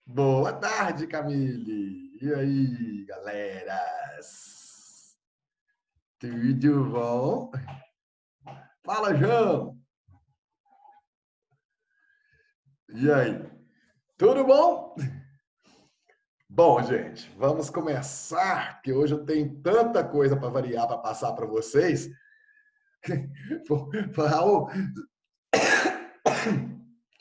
Boa tarde, Camille. E aí, galeras? Tudo bom? Fala, João. E aí? Tudo bom? Bom, gente, vamos começar, que hoje eu tenho tanta coisa para variar para passar para vocês. Raul,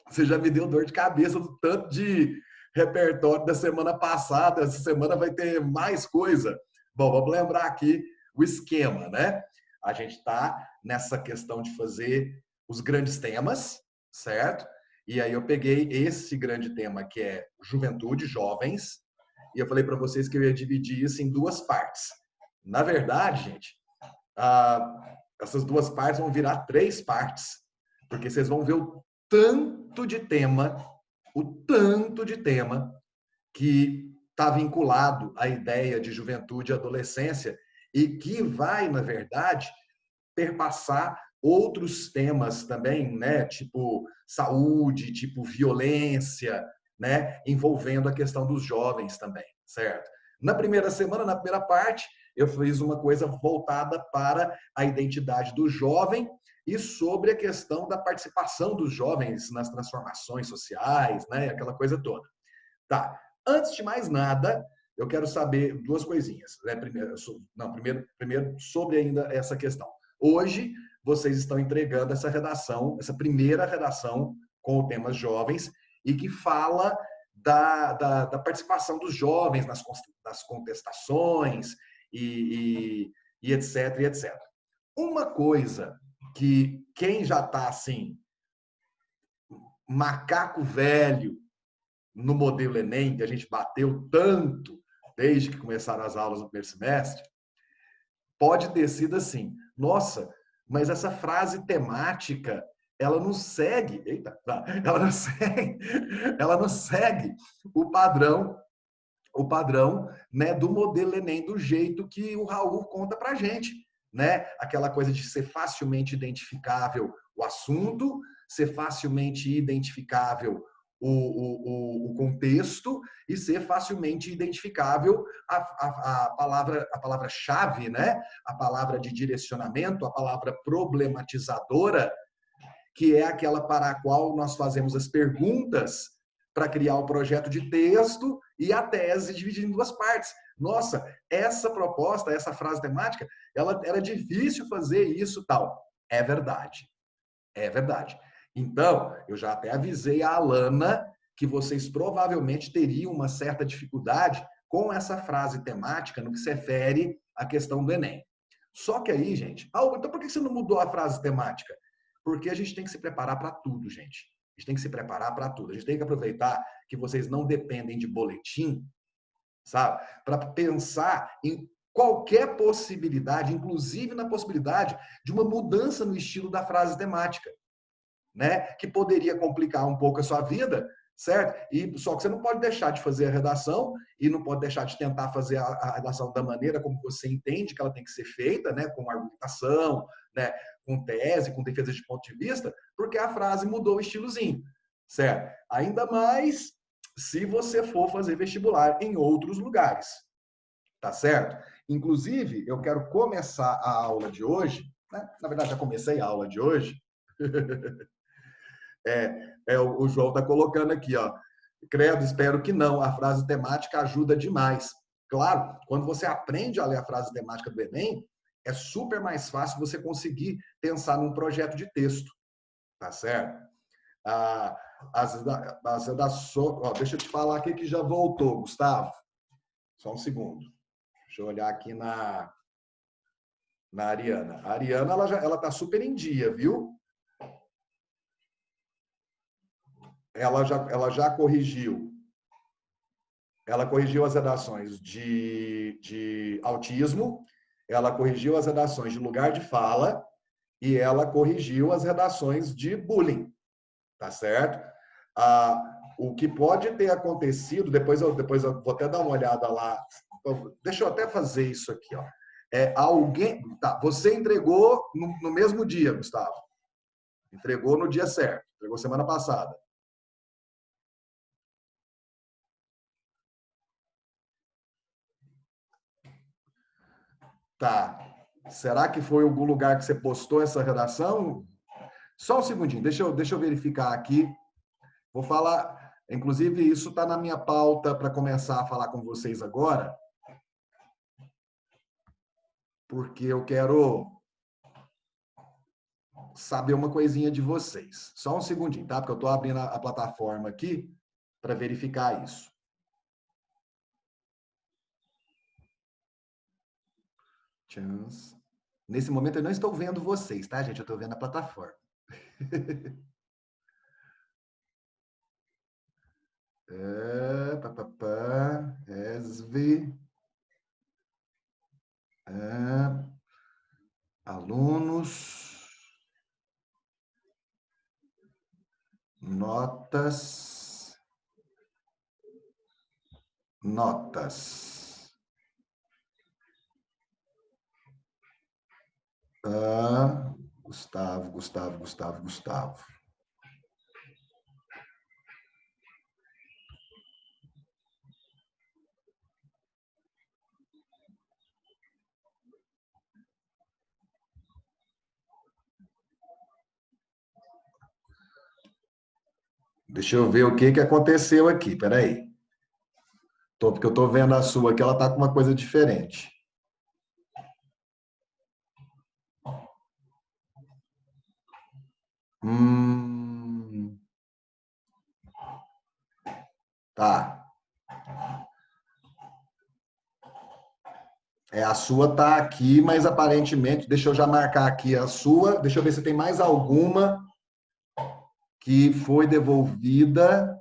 você já me deu dor de cabeça do tanto de repertório da semana passada. Essa semana vai ter mais coisa. Bom, vamos lembrar aqui o esquema, né? A gente está nessa questão de fazer os grandes temas, certo? E aí eu peguei esse grande tema que é juventude, jovens, e eu falei para vocês que eu ia dividir isso em duas partes. Na verdade, gente, essas duas partes vão virar três partes, porque vocês vão ver tanto de tema, o tanto de tema que está vinculado à ideia de juventude e adolescência e que vai, na verdade, perpassar outros temas também, né? Tipo saúde, tipo violência, né? Envolvendo a questão dos jovens também, certo? Na primeira semana, na primeira parte, eu fiz uma coisa voltada para a identidade do jovem e sobre a questão da participação dos jovens nas transformações sociais, né? Aquela coisa toda. Tá. Antes de mais nada, eu quero saber duas coisinhas. Né? Primeiro sobre ainda essa questão. Hoje, vocês estão entregando essa redação, essa primeira redação com o tema jovens, e que fala da participação dos jovens nas contestações e etc, e etc. Uma coisa que quem já está assim, macaco velho, no modelo Enem, que a gente bateu tanto desde que começaram as aulas no primeiro semestre, pode ter sido assim, nossa, mas essa frase temática, ela não segue, eita, ela não segue o padrão, né, do modelo Enem, do jeito que o Raul conta pra gente, né? Aquela coisa de ser facilmente identificável o assunto, ser facilmente identificável o contexto e ser facilmente identificável a palavra-chave, né? A palavra de direcionamento, a palavra problematizadora, que é aquela para a qual nós fazemos as perguntas para criar o projeto de texto e a tese dividida em duas partes. Nossa, essa proposta, essa frase temática, ela era difícil fazer isso tal. É verdade. É verdade. Então, eu já até avisei a Alana que vocês provavelmente teriam uma certa dificuldade com essa frase temática no que se refere à questão do Enem. Só que aí, gente, então por que você não mudou a frase temática? Porque a gente tem que se preparar para tudo, gente. A gente tem que se preparar para tudo. A gente tem que aproveitar que vocês não dependem de boletim, sabe? Para pensar em qualquer possibilidade, inclusive na possibilidade de uma mudança no estilo da frase temática, né? Que poderia complicar um pouco a sua vida, certo? E só que você não pode deixar de fazer a redação e não pode deixar de tentar fazer a redação da maneira como você entende que ela tem que ser feita, né? Com argumentação, né? Com tese, com defesa de ponto de vista, porque a frase mudou o estilozinho, certo? Ainda mais se você for fazer vestibular em outros lugares, tá certo? Inclusive, eu quero começar a aula de hoje, né? Na verdade, já comecei a aula de hoje. O João está colocando aqui, ó. Credo, espero que não. A frase temática ajuda demais. Claro, quando você aprende a ler a frase temática do Enem, é super mais fácil você conseguir pensar num projeto de texto, tá certo? Ah, deixa eu te falar aqui que já voltou, Gustavo. Só um segundo. Deixa eu olhar aqui na Ariana. A Ariana, ela tá super em dia, viu? Ela já corrigiu. Ela corrigiu as redações de autismo, ela corrigiu as redações de lugar de fala e ela corrigiu as redações de bullying, tá certo? O que pode ter acontecido, depois eu vou até dar uma olhada lá, deixa eu até fazer isso aqui, ó. Você entregou no mesmo dia, Gustavo. Entregou no dia certo, entregou semana passada. Tá. Será que foi algum lugar que você postou essa redação? Só um segundinho, deixa eu verificar aqui. Vou falar, inclusive, isso está na minha pauta para começar a falar com vocês agora, porque eu quero saber uma coisinha de vocês. Só um segundinho, tá? Porque eu estou abrindo a plataforma aqui para verificar isso. Chance. Nesse momento eu não estou vendo vocês, tá, gente? Eu estou vendo a plataforma. ESV, alunos, notas, notas. Gustavo. Deixa eu ver o que aconteceu aqui, peraí. Porque eu estou vendo a sua aqui, ela está com uma coisa diferente. Tá. A sua tá aqui, mas aparentemente, deixa eu já marcar aqui a sua. Deixa eu ver se tem mais alguma que foi devolvida.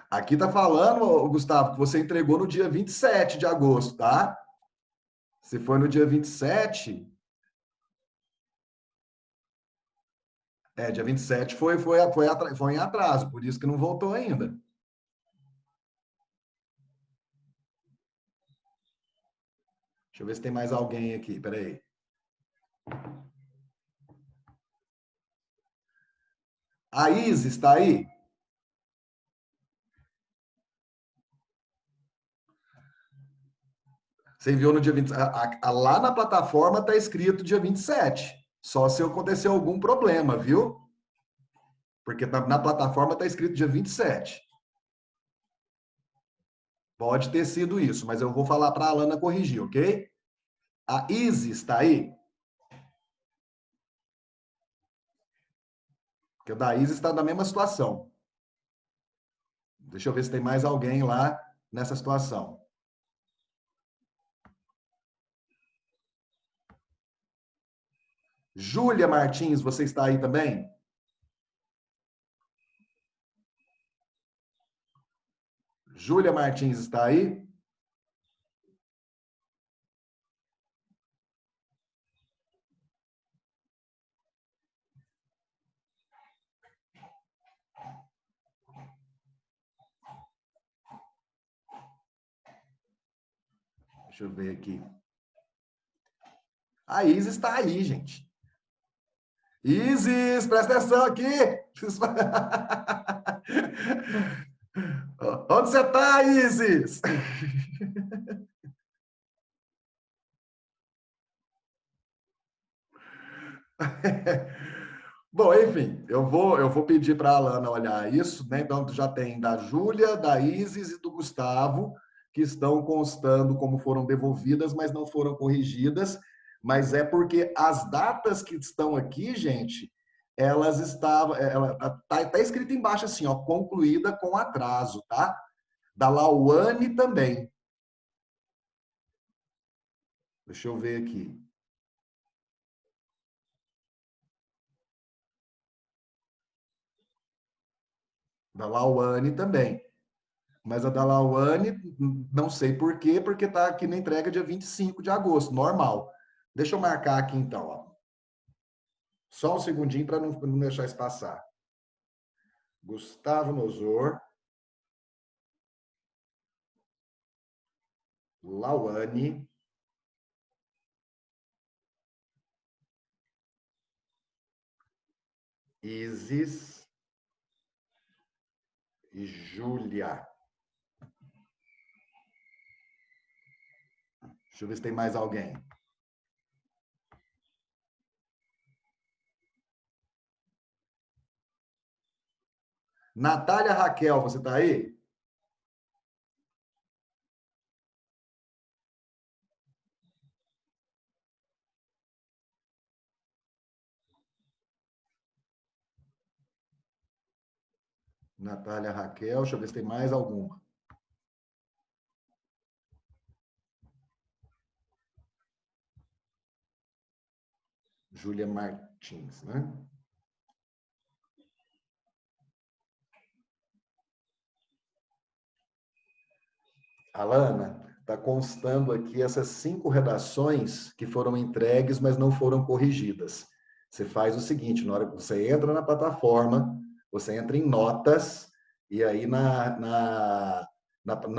Aqui tá falando, Gustavo, que você entregou no dia 27 de agosto, tá? Se foi no dia 27, dia 27 foi em atraso, por isso que não voltou ainda. Deixa eu ver se tem mais alguém aqui, peraí. A Isis está aí? Você enviou no dia 20. Lá na plataforma está escrito dia 27. Só se acontecer algum problema, viu? Porque na plataforma está escrito dia 27. Pode ter sido isso, mas eu vou falar para a Alana corrigir, ok? A Isis está aí? Porque o da Isis está na mesma situação. Deixa eu ver se tem mais alguém lá nessa situação. Júlia Martins, você está aí também? Júlia Martins está aí? Deixa eu ver aqui. A Isis está aí, gente. Isis, presta atenção aqui. Onde você está, Isis? Bom, enfim, eu vou pedir para a Alana olhar isso, né? Então, já tem da Júlia, da Isis e do Gustavo, que estão constando como foram devolvidas, mas não foram corrigidas. Mas é porque as datas que estão aqui, gente, elas estavam. Tá escrito embaixo assim, ó, concluída com atraso, tá? Da Lauane também. Deixa eu ver aqui. Da Lauane também. Mas a da Lauane, não sei por quê, porque está aqui na entrega dia 25 de agosto, normal. Deixa eu marcar aqui então, ó. Só um segundinho para não deixar isso passar. Gustavo Nosor, Lauane, Isis e Júlia. Deixa eu ver se tem mais alguém. Natália Raquel, você está aí? Natália Raquel, deixa eu ver se tem mais alguma. Júlia Martins, né? Alana, está constando aqui essas 5 redações que foram entregues, mas não foram corrigidas. Você faz o seguinte, na hora que você entra na plataforma, você entra em notas, e aí na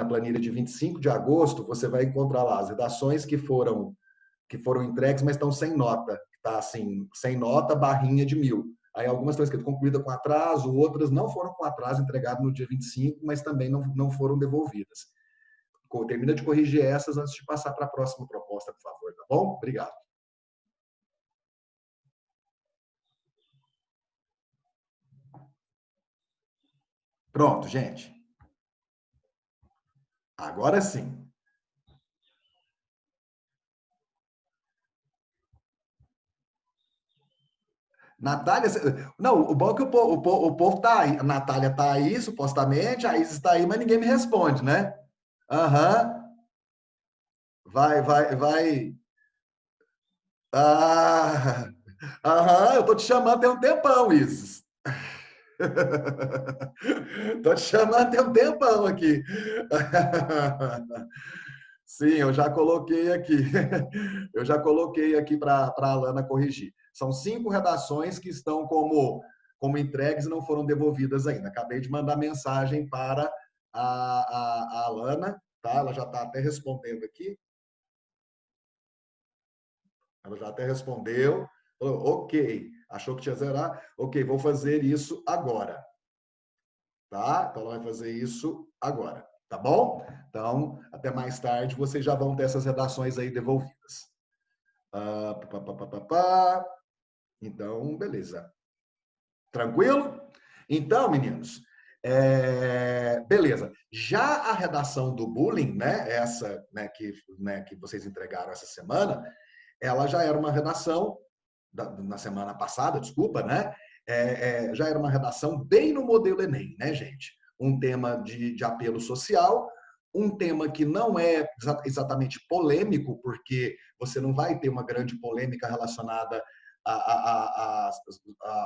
planilha de 25 de agosto, você vai encontrar lá as redações que foram entregues, mas estão sem nota. Está assim, sem nota, barrinha de 1000. Aí algumas estão escritas concluída com atraso, outras não foram com atraso, entregadas no dia 25, mas também não foram devolvidas. Termina de corrigir essas antes de passar para a próxima proposta, por favor, tá bom? Obrigado. Pronto, gente. Agora sim. Natália, não, o bom é que o povo tá aí. A Natália tá aí, supostamente, a Isis está aí, mas ninguém me responde, né? Aham. Vai. Ah, aham, eu tô te chamando tem um tempão, Isis. Tô te chamando tem um tempão aqui. Sim, eu já coloquei aqui. Eu já coloquei aqui para a Alana corrigir. São 5 redações que estão como entregues e não foram devolvidas ainda. Acabei de mandar mensagem para a Alana, tá? Ela já está até respondendo aqui. Ela já até respondeu. Falou, ok. Achou que tinha zerado? Ok, vou fazer isso agora. Tá? Então ela vai fazer isso agora. Tá bom? Então, até mais tarde, vocês já vão ter essas redações aí devolvidas. Então, beleza. Tranquilo? Então, meninos, beleza. Já a redação do bullying, né, essa que vocês entregaram essa semana, ela já era uma redação, na semana passada, desculpa, né? Já era uma redação bem no modelo Enem, né, gente? Um tema de apelo social, um tema que não é exatamente polêmico, porque você não vai ter uma grande polêmica relacionada a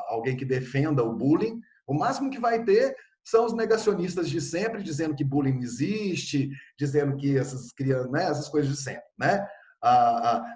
alguém que defenda o bullying. O máximo que vai ter são os negacionistas de sempre, dizendo que bullying não existe, dizendo que essas crianças, né, essas coisas de sempre, né?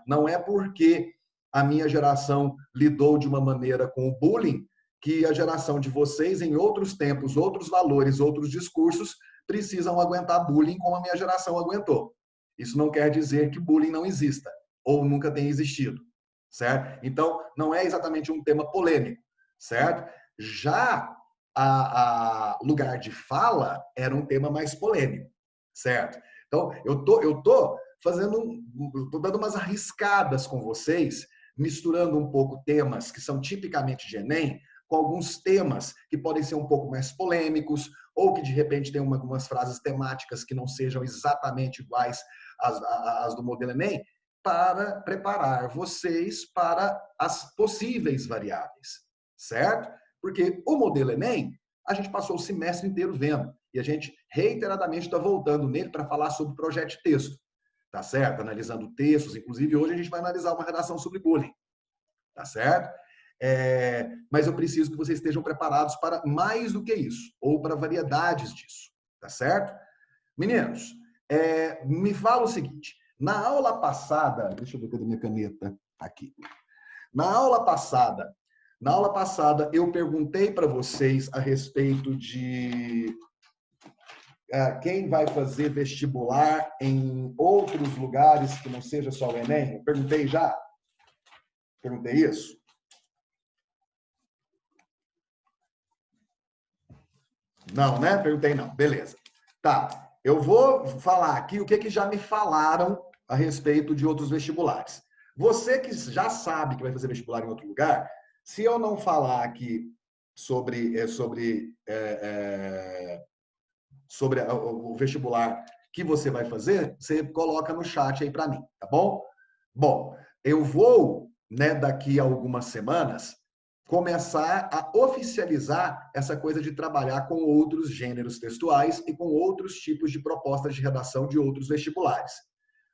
Não é porque a minha geração lidou de uma maneira com o bullying que a geração de vocês, em outros tempos, outros valores, outros discursos, precisam aguentar bullying como a minha geração aguentou. Isso não quer dizer que bullying não exista ou nunca tenha existido, certo? Então, não é exatamente um tema polêmico, certo? Já a lugar de fala era um tema mais polêmico, certo? Então, eu tô fazendo, tô dando umas arriscadas com vocês, misturando um pouco temas que são tipicamente de Enem, com alguns temas que podem ser um pouco mais polêmicos, ou que de repente tem algumas frases temáticas que não sejam exatamente iguais às do modelo Enem, para preparar vocês para as possíveis variáveis, certo? Porque o modelo Enem, a gente passou o semestre inteiro vendo, e a gente reiteradamente está voltando nele para falar sobre projeto de texto, tá certo? Analisando textos, inclusive hoje a gente vai analisar uma redação sobre bullying, tá certo? Mas eu preciso que vocês estejam preparados para mais do que isso, ou para variedades disso, tá certo? Meninos, me fala o seguinte, na aula passada, deixa eu ver cadê minha caneta, aqui. Na aula passada eu perguntei para vocês a respeito de quem vai fazer vestibular em outros lugares que não seja só o Enem. Eu perguntei já? Perguntei isso? Não, né? Perguntei não. Beleza. Tá. Eu vou falar aqui o que já me falaram a respeito de outros vestibulares. Você que já sabe que vai fazer vestibular em outro lugar, se eu não falar aqui sobre o vestibular que você vai fazer, você coloca no chat aí para mim, tá bom? Bom, eu vou, né, daqui a algumas semanas, começar a oficializar essa coisa de trabalhar com outros gêneros textuais e com outros tipos de propostas de redação de outros vestibulares.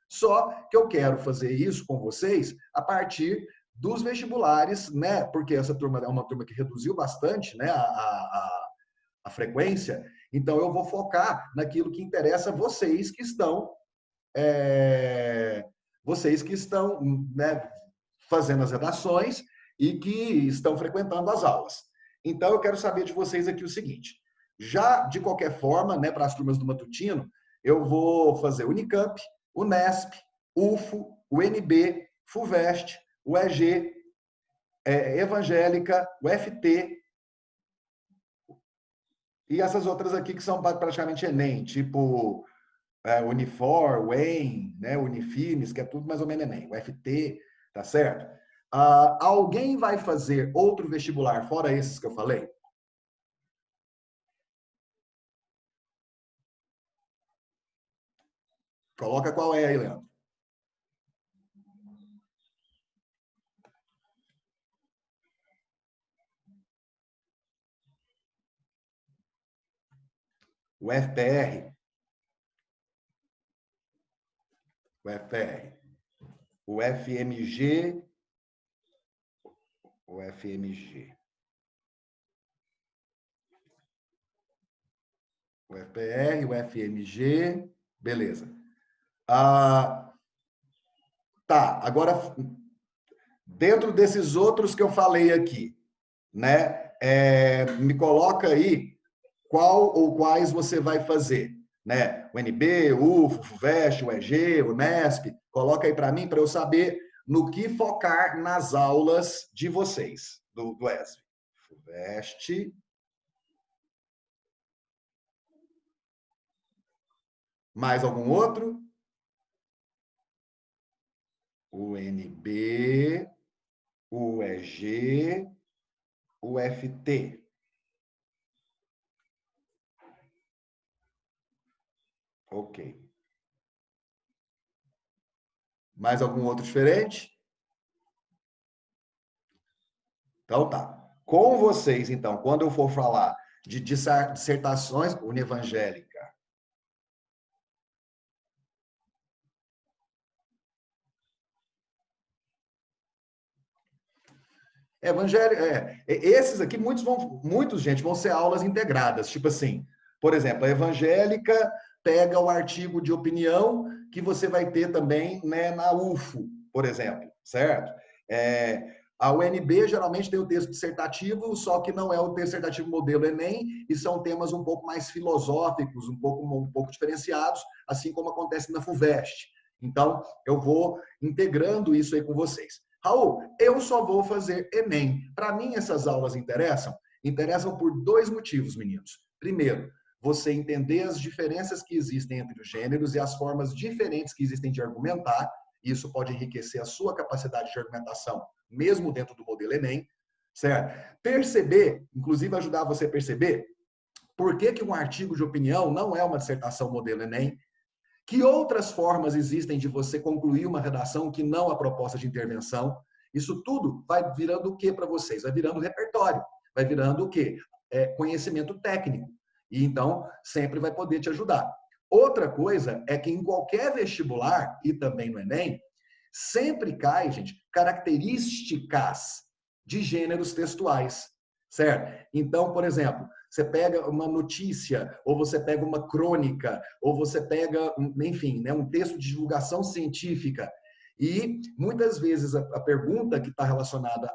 Só que eu quero fazer isso com vocês a partir dos vestibulares, né? Porque essa turma é uma turma que reduziu bastante, né, a frequência. Então, eu vou focar naquilo que interessa vocês que estão, né, fazendo as redações e que estão frequentando as aulas. Então, eu quero saber de vocês aqui o seguinte: já de qualquer forma, né, para as turmas do matutino, eu vou fazer Unicamp, Unesp, UFO, UNB, FUVEST, UEG, Evangélica, UFT, e essas outras aqui que são praticamente Enem, tipo Unifor, UEM, né, Unifines, que é tudo mais ou menos Enem, UFT, tá certo? Alguém vai fazer outro vestibular fora esses que eu falei? Coloca qual é aí, Leandro. O FPR. O FPR. O FMG. O FMG. O FPR, o FMG. Beleza. Tá, agora, dentro desses outros que eu falei aqui, né, me coloca aí qual ou quais você vai fazer, né? O NB, o UFO, o FUVEST, o EG, o NESP, coloca aí para mim, para eu saber no que focar nas aulas de vocês, do ESV. FUVEST. Mais algum outro? O NB, o EG, o FT. Ok. Mais algum outro diferente? Então tá. Com vocês, então, quando eu for falar de dissertações unevangélicas, esses aqui, muitos, gente, vão ser aulas integradas. Tipo assim, por exemplo, a evangélica pega o artigo de opinião que você vai ter também, né, na UFO, por exemplo, certo? A UNB geralmente tem o texto dissertativo, só que não é o texto dissertativo modelo Enem, e são temas um pouco mais filosóficos, um pouco diferenciados, assim como acontece na FUVEST. Então, eu vou integrando isso aí com vocês. Raul, eu só vou fazer Enem. Para mim, essas aulas interessam? Interessam por dois motivos, meninos. Primeiro, você entender as diferenças que existem entre os gêneros e as formas diferentes que existem de argumentar. Isso pode enriquecer a sua capacidade de argumentação, mesmo dentro do modelo Enem, certo? Perceber, inclusive ajudar você a perceber, por que um artigo de opinião não é uma dissertação modelo Enem, que outras formas existem de você concluir uma redação que não a proposta de intervenção? Isso tudo vai virando o que para vocês? Vai virando repertório, vai virando o quê? Conhecimento técnico. E então, sempre vai poder te ajudar. Outra coisa é que em qualquer vestibular, e também no Enem, sempre cai, gente, características de gêneros textuais, certo? Então, por exemplo, você pega uma notícia, ou você pega uma crônica, ou você pega, enfim, né, um texto de divulgação científica. E muitas vezes a pergunta que está relacionada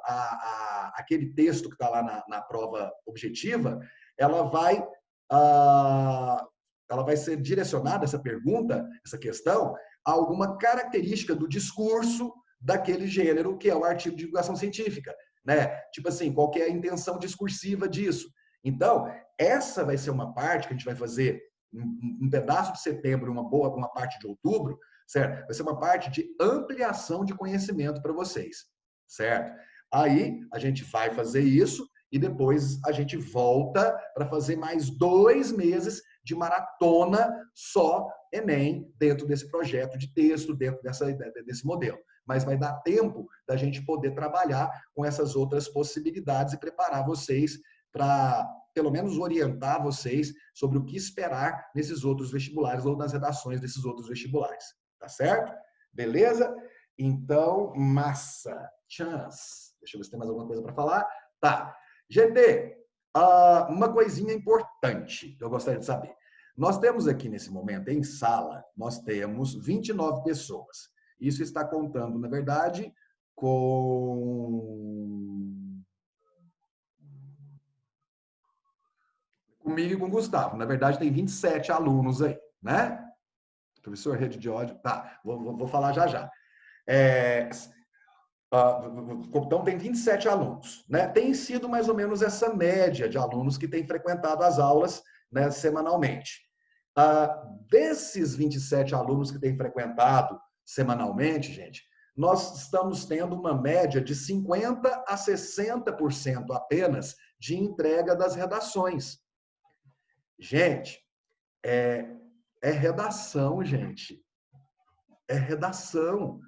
àquele texto que está lá na prova objetiva, ela vai, ela vai ser direcionada, essa pergunta, essa questão, a alguma característica do discurso daquele gênero que é o artigo de divulgação científica. Né? Tipo assim, qual que é a intenção discursiva disso? Então, essa vai ser uma parte que a gente vai fazer um pedaço de setembro, uma parte de outubro, certo? Vai ser uma parte de ampliação de conhecimento para vocês, certo? Aí a gente vai fazer isso e depois a gente volta para fazer mais 2 meses de maratona só Enem dentro desse projeto de texto, dentro desse modelo. Mas vai dar tempo da gente poder trabalhar com essas outras possibilidades e preparar vocês para, pelo menos, orientar vocês sobre o que esperar nesses outros vestibulares ou nas redações desses outros vestibulares. Tá certo? Beleza? Então, massa. Chance. Deixa eu ver se tem mais alguma coisa para falar. Tá. GT, uma coisinha importante que eu gostaria de saber. Nós temos aqui nesse momento, em sala, nós temos 29 pessoas. Isso está contando, na verdade, comigo e com o Gustavo. Na verdade, tem 27 alunos aí, né? Professor, rede de ódio. Tá, vou falar já já. Então, tem 27 alunos, né? Tem sido mais ou menos essa média de alunos que têm frequentado as aulas, né, semanalmente. Desses 27 alunos que têm frequentado semanalmente, gente, nós estamos tendo uma média de 50% a 60% apenas de entrega das redações. Gente, é redação, gente. É redação.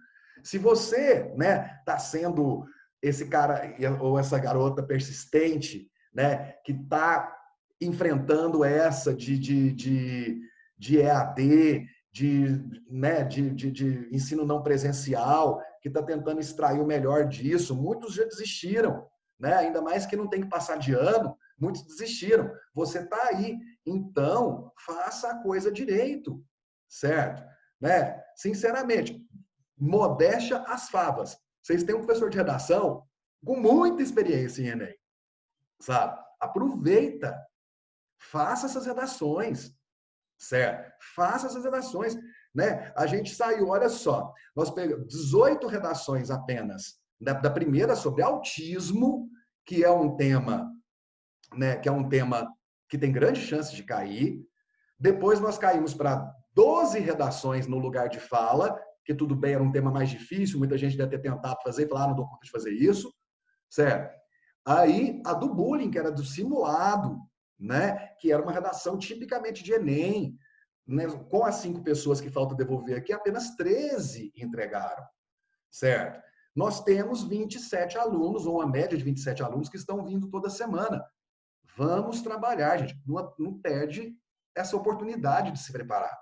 Se você, né, está sendo esse cara ou essa garota persistente, né, que está enfrentando essa de EAD, de ensino não presencial, que está tentando extrair o melhor disso, muitos já desistiram, né? Ainda mais que não tem que passar de ano, muitos desistiram. Você está aí, então faça a coisa direito, certo? Né? Sinceramente, modéstia às favas. Vocês têm um professor de redação com muita experiência em Enem, sabe? Aproveita, faça essas redações, certo? Faça essas redações, né? A gente saiu, olha só, nós pegamos 18 redações apenas da primeira sobre autismo, que é um tema, né? Que é um tema que tem grande chance de cair. Depois nós caímos para 12 redações no lugar de fala, que tudo bem, era um tema mais difícil, muita gente deve ter tentado fazer, falar, não dou conta de fazer isso, certo? Aí, a do bullying, que era do simulado, né? Que era uma redação tipicamente de Enem, né? Com as 5 pessoas que falta devolver aqui, apenas 13 entregaram, certo? Nós temos 27 alunos, ou uma média de 27 alunos, que estão vindo toda semana. Vamos trabalhar, gente. Não perde essa oportunidade de se preparar.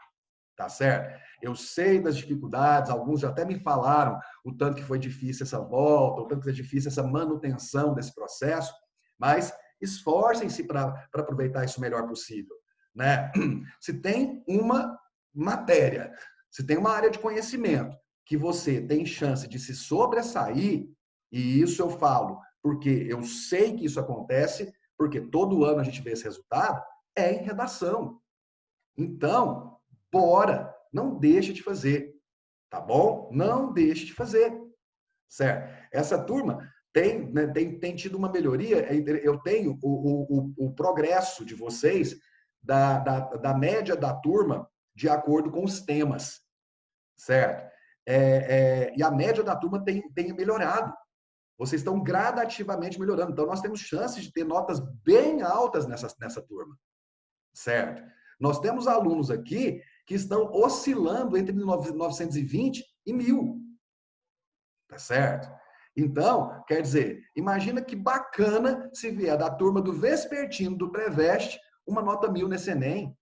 Tá certo? Eu sei das dificuldades, alguns já até me falaram o tanto que foi difícil essa volta, o tanto que foi difícil essa manutenção desse processo, mas esforcem-se para aproveitar isso o melhor possível, né? Se tem uma matéria, se tem uma área de conhecimento que você tem chance de se sobressair, e isso eu falo porque eu sei que isso acontece, porque todo ano a gente vê esse resultado, é em redação. Então, bora, não deixe de fazer, tá bom? Não deixe de fazer, certo? Essa turma tem, né, tem tido uma melhoria, eu tenho o progresso de vocês da média da turma de acordo com os temas, certo? E a média da turma tem melhorado. Vocês estão gradativamente melhorando. Então, nós temos chances de ter notas bem altas nessa turma, certo? Nós temos alunos aqui que estão oscilando entre 920 e 1000. Tá certo? Então, quer dizer, imagina que bacana se vier da turma do vespertino do Preveste uma nota 1000 nesse Enem.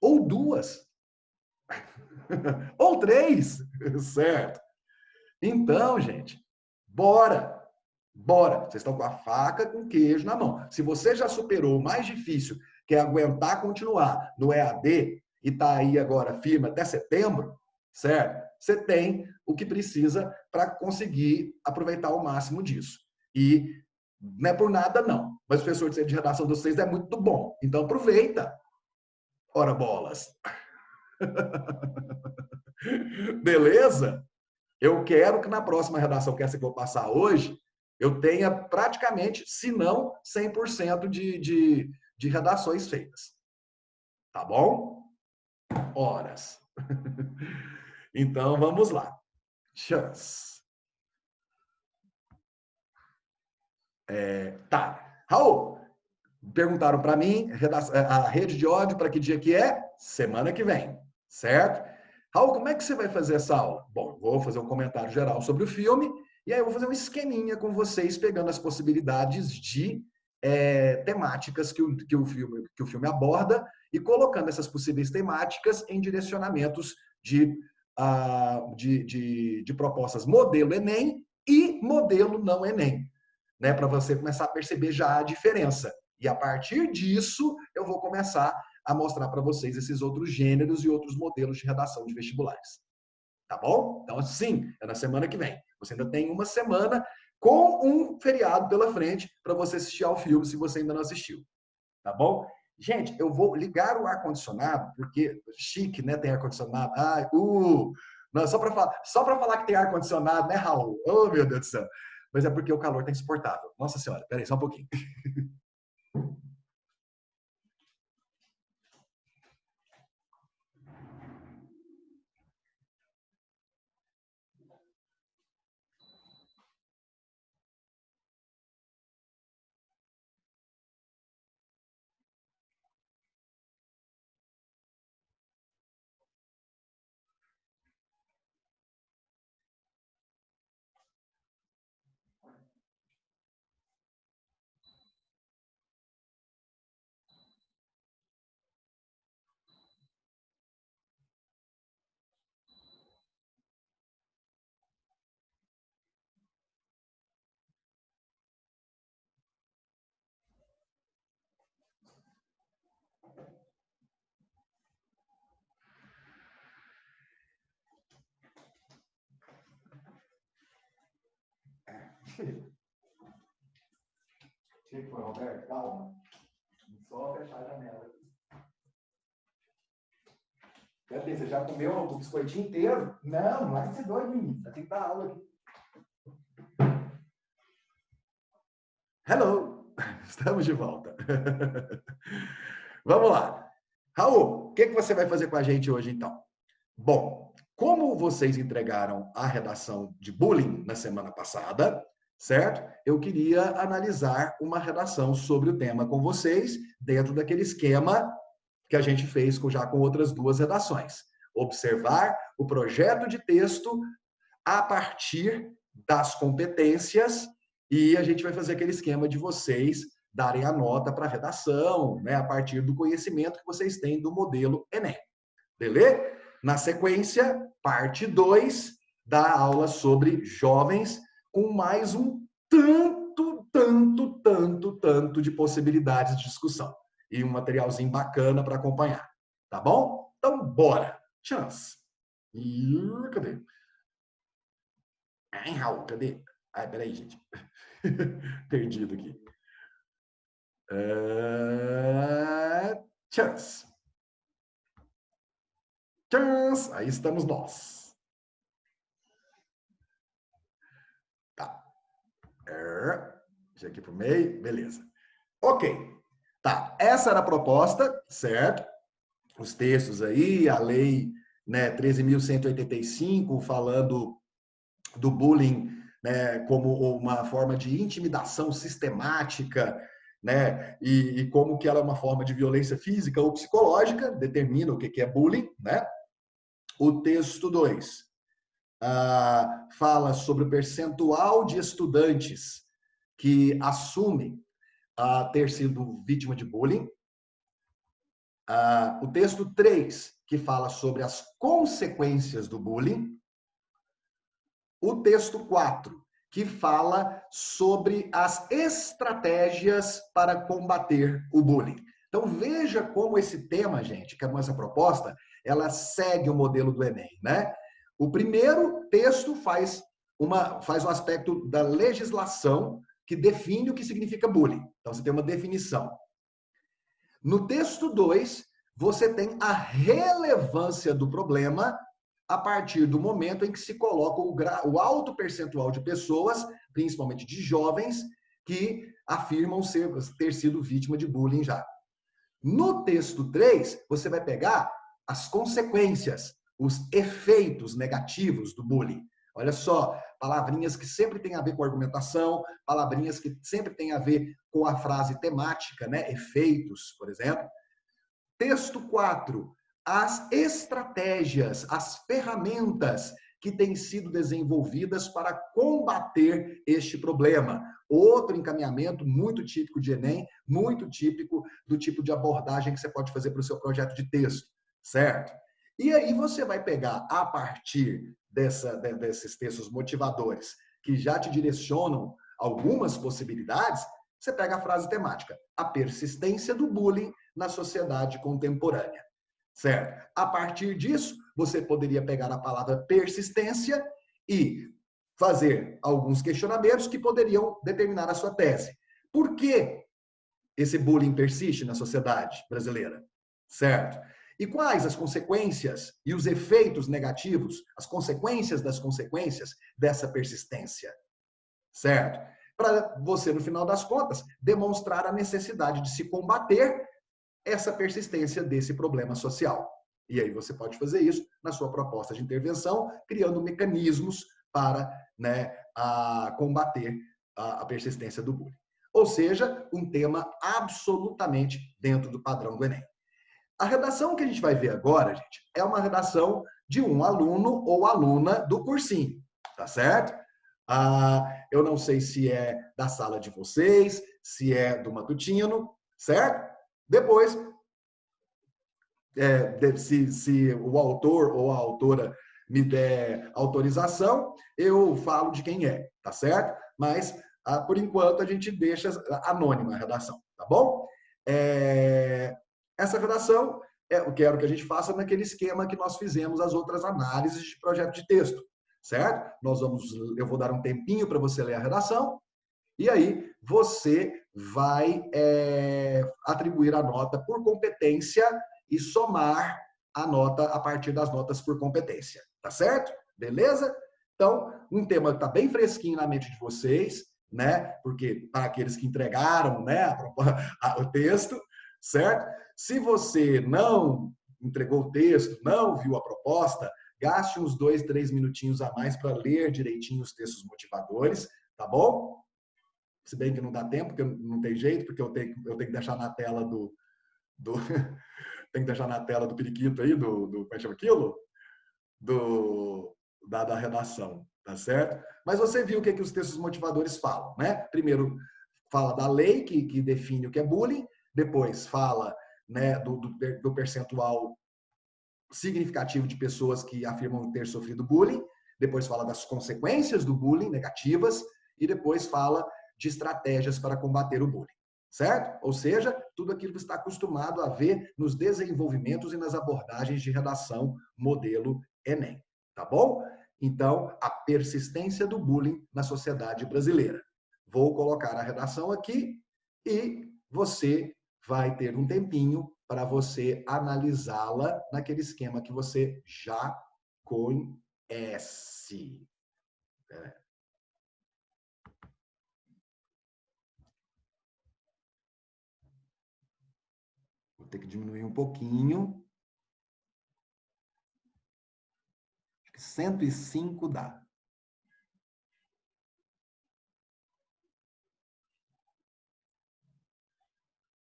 Ou 2. Ou 3. Certo? Então, gente, bora! Bora! Vocês estão com a faca com queijo na mão. Se você já superou o mais difícil, que é aguentar continuar no EAD, e está aí agora firme até setembro, certo? Você tem o que precisa para conseguir aproveitar o máximo disso. E não é por nada, não. Mas o professor de redação de vocês é muito bom. Então aproveita. Ora bolas. Beleza? Eu quero que na próxima redação, que essa que eu vou passar hoje, eu tenha praticamente, se não 100% de redações feitas. Tá bom? Horas. Então, vamos lá. Chance. Tá. Raul, perguntaram para mim, a rede de ódio para que dia que é? Semana que vem, certo? Raul, como é que você vai fazer essa aula? Bom, vou fazer um comentário geral sobre o filme e aí eu vou fazer um esqueminha com vocês, pegando as possibilidades de temáticas que o filme aborda e colocando essas possíveis temáticas em direcionamentos de propostas modelo Enem e modelo não Enem, né? Para você começar a perceber já a diferença. E a partir disso, eu vou começar a mostrar para vocês esses outros gêneros e outros modelos de redação de vestibulares. Tá bom? Então, sim, é na semana que vem. Você ainda tem uma semana com um feriado pela frente para você assistir ao filme, se você ainda não assistiu. Tá bom? Gente, eu vou ligar o ar-condicionado, porque chique, né? Tem ar-condicionado. Não, só para falar que tem ar-condicionado, né, Raul? Oh, meu Deus do céu. Mas é porque o calor está insuportável. Nossa Senhora, peraí, só um pouquinho. O que foi, Roberto? Calma. Só fechar a janela. Cadê? Você já comeu o biscoitinho inteiro? Não, não vai ser doido, menino. Tem que dar aula aqui. Hello! Estamos de volta. Vamos lá. Raul, o que você vai fazer com a gente hoje, então? Bom, como vocês entregaram a redação de bullying na semana passada, certo? Eu queria analisar uma redação sobre o tema com vocês, dentro daquele esquema que a gente fez já com outras duas redações. Observar o projeto de texto a partir das competências e a gente vai fazer aquele esquema de vocês darem a nota para a redação, né, a partir do conhecimento que vocês têm do modelo Enem. Beleza? Na sequência, parte 2 da aula sobre jovens, com mais um tanto de possibilidades de discussão. E um materialzinho bacana para acompanhar. Tá bom? Então, bora! Chance! Cadê? Ai, Raul, cadê? Ai, peraí, gente. Perdido aqui. Chance! Chance! Aí estamos nós. Tá. Deixa aqui para o meio. Beleza. Ok. Tá. Essa era a proposta, certo? Os textos aí, a lei, né, 13.185, falando do bullying, né, como uma forma de intimidação sistemática, né, e como que ela é uma forma de violência física ou psicológica, determina o que é bullying, né? O texto 2 fala sobre o percentual de estudantes que assumem ter sido vítima de bullying. O texto 3, que fala sobre as consequências do bullying. O texto 4, que fala sobre as estratégias para combater o bullying. Então, veja como esse tema, gente, que é essa proposta, ela segue o modelo do Enem, né? O primeiro texto faz um aspecto da legislação que define o que significa bullying. Então, você tem uma definição. No texto 2, você tem a relevância do problema a partir do momento em que se coloca o alto percentual de pessoas, principalmente de jovens, que afirmam ter sido vítima de bullying já. No texto 3, você vai pegar as consequências, os efeitos negativos do bullying. Olha só, palavrinhas que sempre têm a ver com argumentação, palavrinhas que sempre têm a ver com a frase temática, né? Efeitos, por exemplo. Texto 4. As estratégias, as ferramentas que têm sido desenvolvidas para combater este problema. Outro encaminhamento muito típico de Enem, muito típico do tipo de abordagem que você pode fazer para o seu projeto de texto, certo? E aí você vai pegar, a partir desses textos motivadores, que já te direcionam algumas possibilidades, você pega a frase temática, a persistência do bullying na sociedade contemporânea, certo? A partir disso, você poderia pegar a palavra persistência e fazer alguns questionamentos que poderiam determinar a sua tese. Por que esse bullying persiste na sociedade brasileira? Certo? E quais as consequências e os efeitos negativos, as consequências das consequências dessa persistência? Certo? Para você, no final das contas, demonstrar a necessidade de se combater essa persistência desse problema social. E aí você pode fazer isso na sua proposta de intervenção, criando mecanismos para, né, combater a persistência do bullying. Ou seja, um tema absolutamente dentro do padrão do Enem. A redação que a gente vai ver agora, gente, é uma redação de um aluno ou aluna do cursinho, tá certo? Eu não sei se é da sala de vocês, se é do matutino, certo? Depois, se o autor ou a autora me der autorização, eu falo de quem é, tá certo? Mas, por enquanto, a gente deixa anônima a redação, tá bom? Essa redação, eu quero que a gente faça naquele esquema que nós fizemos as outras análises de projeto de texto, certo? Eu vou dar um tempinho para você ler a redação, e aí você vai atribuir a nota por competência e somar a nota a partir das notas por competência, tá certo? Beleza? Então, um tema que está bem fresquinho na mente de vocês, né? Porque para aqueles que entregaram, né, o texto, certo? Se você não entregou o texto, não viu a proposta, gaste uns 2, 3 minutinhos a mais para ler direitinho os textos motivadores, tá bom? Se bem que não dá tempo, porque não tem jeito, porque eu tenho que deixar na tela tem que deixar na tela do periquito aí, como é que chama aquilo? Da redação, tá certo? Mas você viu o que os textos motivadores falam, né? Primeiro, fala da lei que define o que é bullying, depois fala, né, do percentual significativo de pessoas que afirmam ter sofrido bullying, depois fala das consequências do bullying negativas e depois fala de estratégias para combater o bullying, certo? Ou seja, tudo aquilo que está acostumado a ver nos desenvolvimentos e nas abordagens de redação modelo Enem, tá bom? Então, a persistência do bullying na sociedade brasileira. Vou colocar a redação aqui e você vai ter um tempinho para você analisá-la naquele esquema que você já conhece. Vou ter que diminuir um pouquinho. Acho que 105 dá.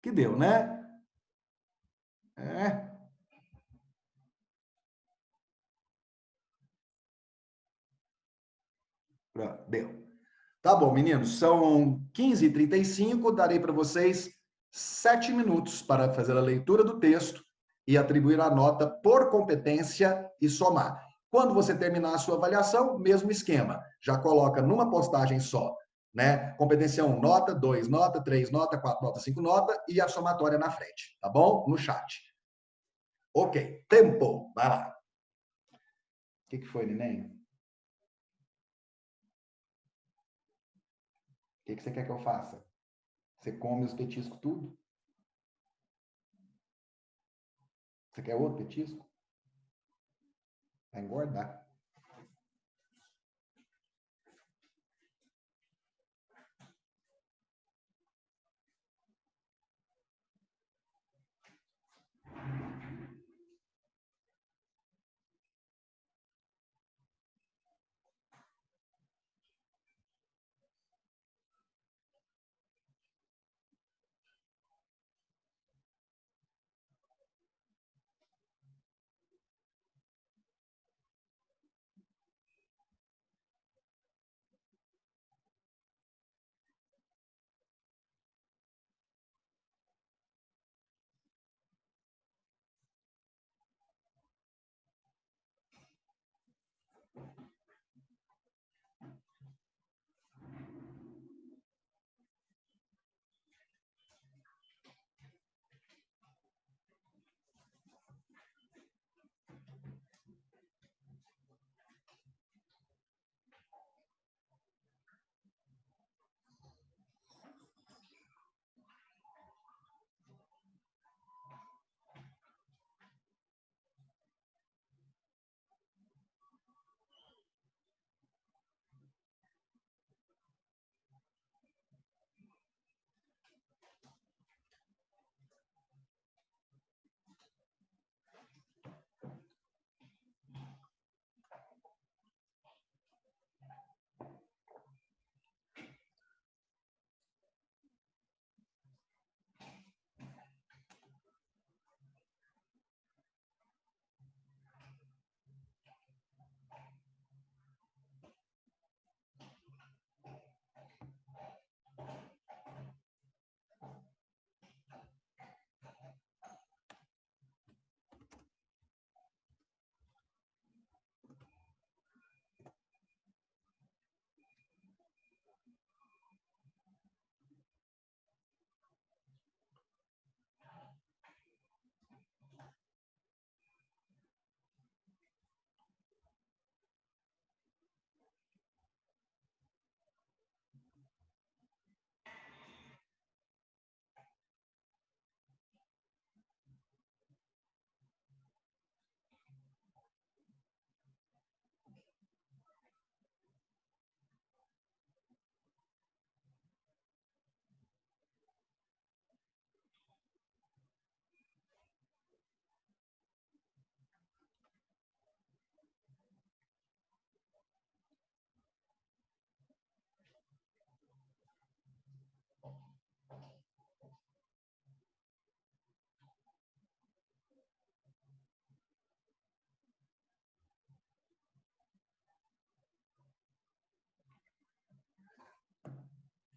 Que deu, né? É. Pronto, deu. Tá bom, meninos. São 15h35. Darei para vocês 7 minutos para fazer a leitura do texto e atribuir a nota por competência e somar. Quando você terminar a sua avaliação, mesmo esquema. Já coloca numa postagem só, né? Competência 1, nota, 2, nota, 3, nota, 4, nota, 5, nota e a somatória na frente, tá bom? No chat. Ok, tempo. Vai lá. O que foi, neném? O que você quer que eu faça? Você come os petiscos tudo? Você quer outro petisco? Vai engordar.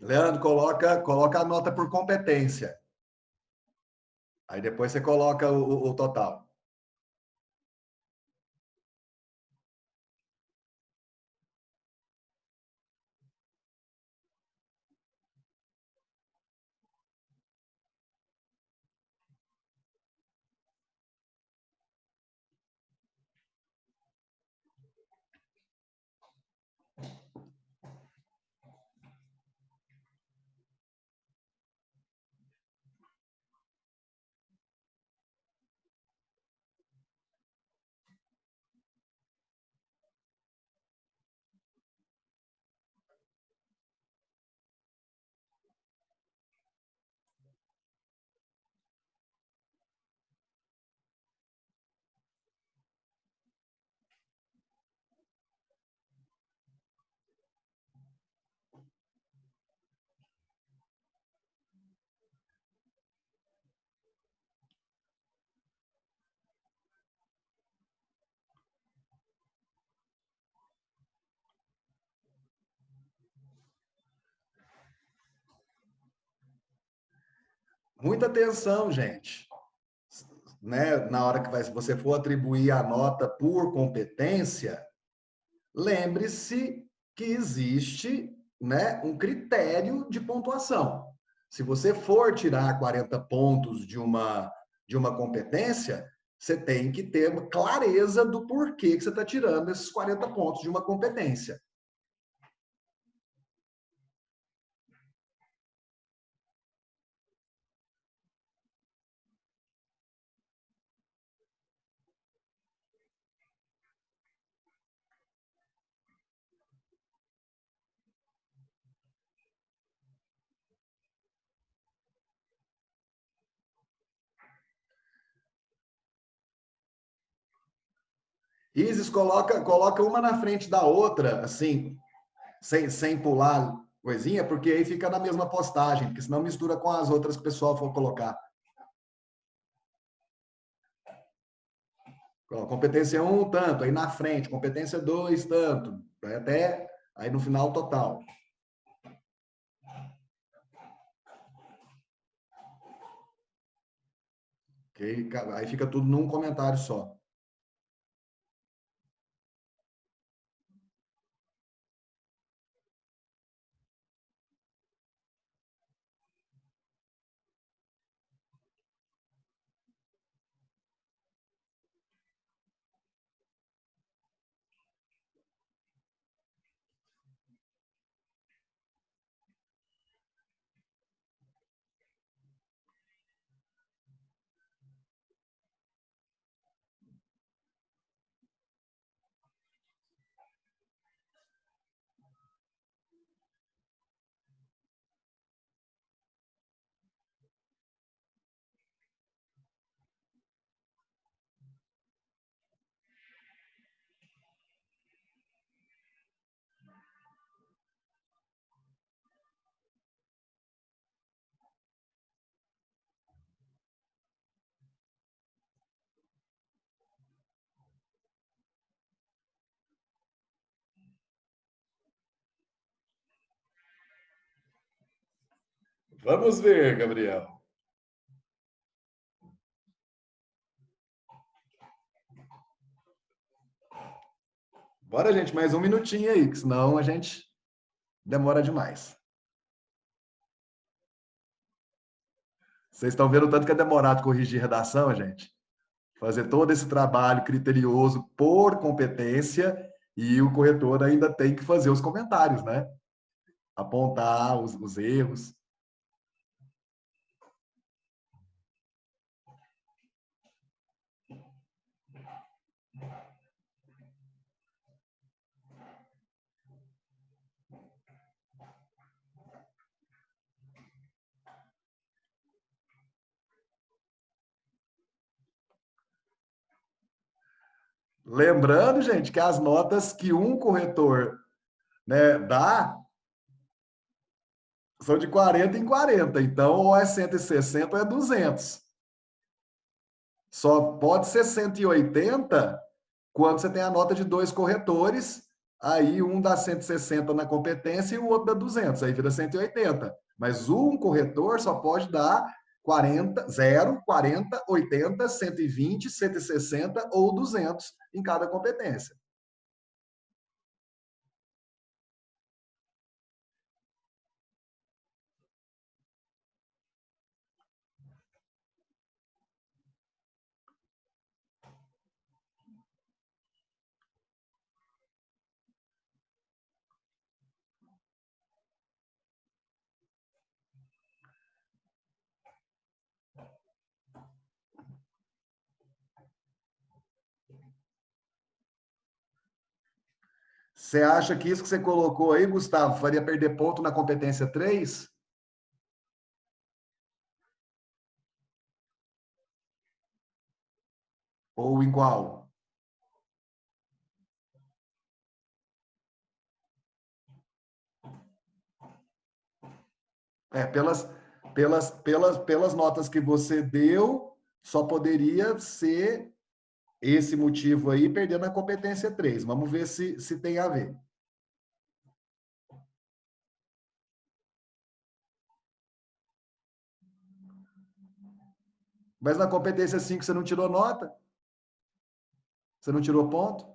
Leandro, coloca a nota por competência. Aí depois você coloca o total. Muita atenção, gente. Né? Na hora que você for atribuir a nota por competência, lembre-se que existe, né, um critério de pontuação. Se você for tirar 40 pontos de uma competência, você tem que ter clareza do porquê que você está tirando esses 40 pontos de uma competência. Isis, coloca uma na frente da outra, assim, sem pular coisinha, porque aí fica na mesma postagem, porque senão mistura com as outras que o pessoal for colocar. Competência um tanto, aí na frente, competência 2 tanto, até aí no final total. Ok? Aí fica tudo num comentário só. Vamos ver, Gabriel. Bora, gente, mais um minutinho aí, que senão a gente demora demais. Vocês estão vendo o tanto que é demorado corrigir redação, gente? Fazer todo esse trabalho criterioso por competência e o corretor ainda tem que fazer os comentários, né? Apontar os erros. Lembrando, gente, que as notas que um corretor, né, dá são de 40 em 40. Então, ou é 160 ou é 200. Só pode ser 180 quando você tem a nota de dois corretores aí um dá 160 na competência e o outro dá 200, aí vira 180. Mas um corretor só pode dar 40, 0, 40, 80, 120, 160 ou 200 em cada competência. Você acha que isso que você colocou aí, Gustavo, faria perder ponto na competência 3? Ou em qual? Pelas notas que você deu, só poderia ser esse motivo aí, perdendo a competência 3. Vamos ver se tem a ver. Mas na competência 5 você não tirou nota? Você não tirou ponto?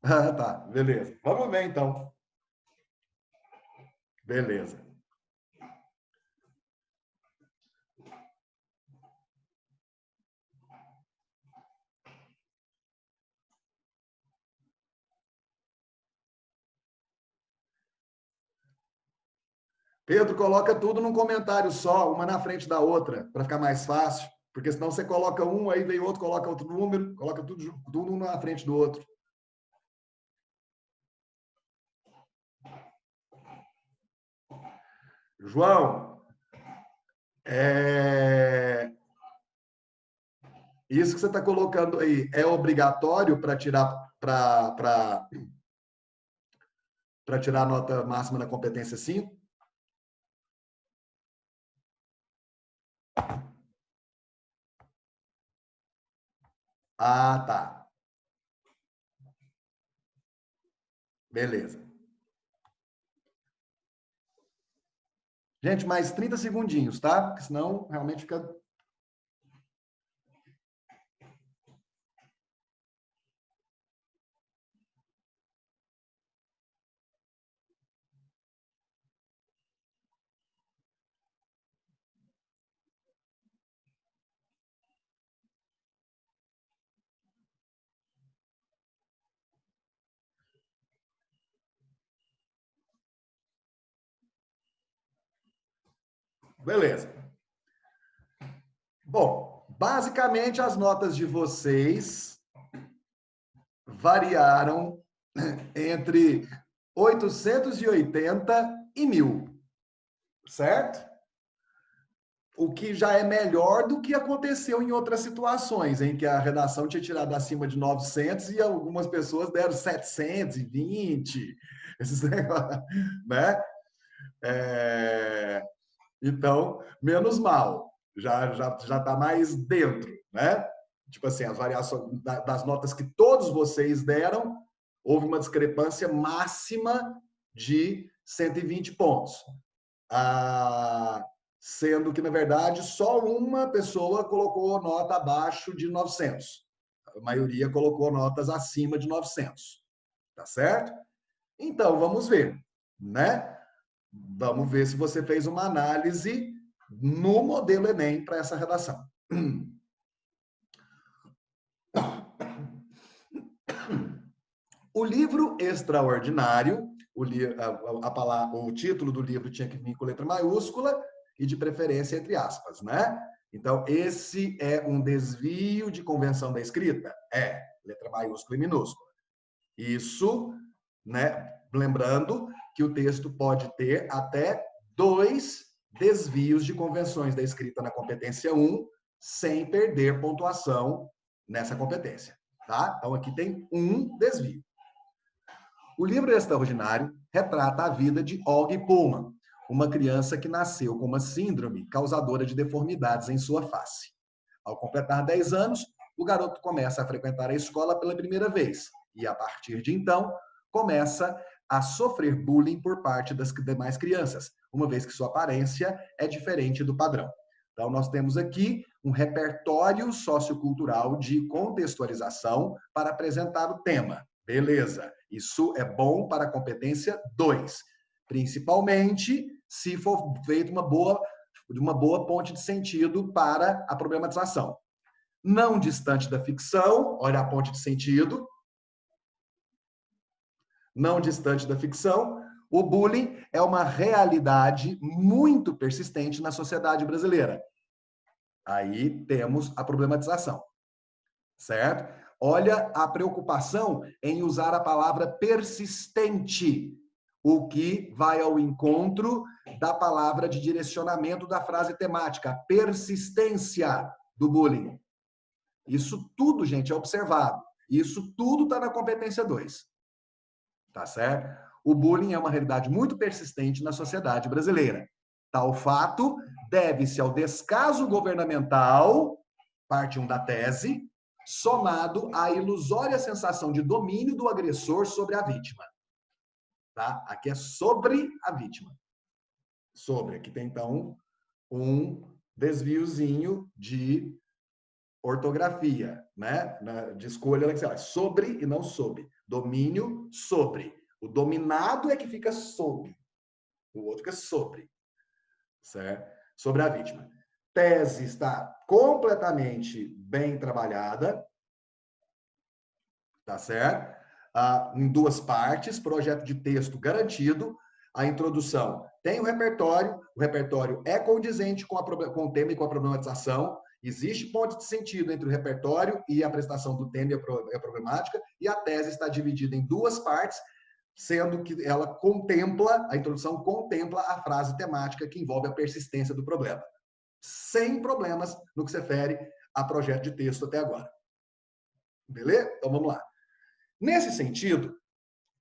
Ah, tá, beleza. Vamos ver então. Beleza. Pedro, coloca tudo num comentário só, uma na frente da outra, para ficar mais fácil. Porque senão você coloca um, aí vem outro, coloca outro número, coloca tudo um na frente do outro. João, isso que você está colocando aí é obrigatório para tirar a nota máxima na competência 5? Ah, tá. Beleza. Gente, mais 30 segundinhos, tá? Porque senão realmente fica. Beleza. Bom, basicamente as notas de vocês variaram entre 880 e 1.000, certo? O que já é melhor do que aconteceu em outras situações, em que a redação tinha tirado acima de 900 e algumas pessoas deram 720, esses negócios, né? Então, menos mal, já está mais dentro, né? Tipo assim, as variações das notas que todos vocês deram, houve uma discrepância máxima de 120 pontos. Sendo que, na verdade, só uma pessoa colocou nota abaixo de 900. A maioria colocou notas acima de 900. Tá certo? Então, vamos ver, né? Vamos ver se você fez uma análise no modelo Enem para essa redação. O livro extraordinário, o título do livro tinha que vir com letra maiúscula e de preferência entre aspas, né? Então, esse é um desvio de convenção da escrita? É, letra maiúscula e minúscula. Isso, né? Lembrando que o texto pode ter até 2 desvios de convenções da escrita na competência 1, sem perder pontuação nessa competência, tá? Então, aqui tem um desvio. O livro extraordinário retrata a vida de Og Pullman, uma criança que nasceu com uma síndrome causadora de deformidades em sua face. Ao completar 10 anos, o garoto começa a frequentar a escola pela primeira vez e, a partir de então, começa a sofrer bullying por parte das demais crianças, uma vez que sua aparência é diferente do padrão. Então, nós temos aqui um repertório sociocultural de contextualização para apresentar o tema. Beleza, isso é bom para a competência 2, principalmente se for feita uma boa ponte de sentido para a problematização. Não distante da ficção, olha a ponte de sentido, não distante da ficção, o bullying é uma realidade muito persistente na sociedade brasileira. Aí temos a problematização, certo? Olha a preocupação em usar a palavra persistente, o que vai ao encontro da palavra de direcionamento da frase temática, persistência do bullying. Isso tudo, gente, é observado. Isso tudo está na competência 2. Tá certo? O bullying é uma realidade muito persistente na sociedade brasileira. Tal fato deve-se ao descaso governamental, parte 1 da tese, somado à ilusória sensação de domínio do agressor sobre a vítima. Tá? Aqui é sobre a vítima. Sobre. Aqui tem, então, um desviozinho de ortografia, né? De escolha, sobre e não sob. Domínio sobre. O dominado é que fica sob. O outro que é sobre. Certo? Sobre a vítima. Tese está completamente bem trabalhada. Tá certo? Em 2 partes, projeto de texto garantido. A introdução tem o repertório é condizente com o tema e com a problematização. Existe ponte de sentido entre o repertório e a apresentação do tema e a problemática, e a tese está dividida em 2 partes, sendo que ela contempla, a introdução contempla a frase temática que envolve a persistência do problema. Sem problemas no que se refere a projeto de texto até agora. Beleza? Então vamos lá. Nesse sentido,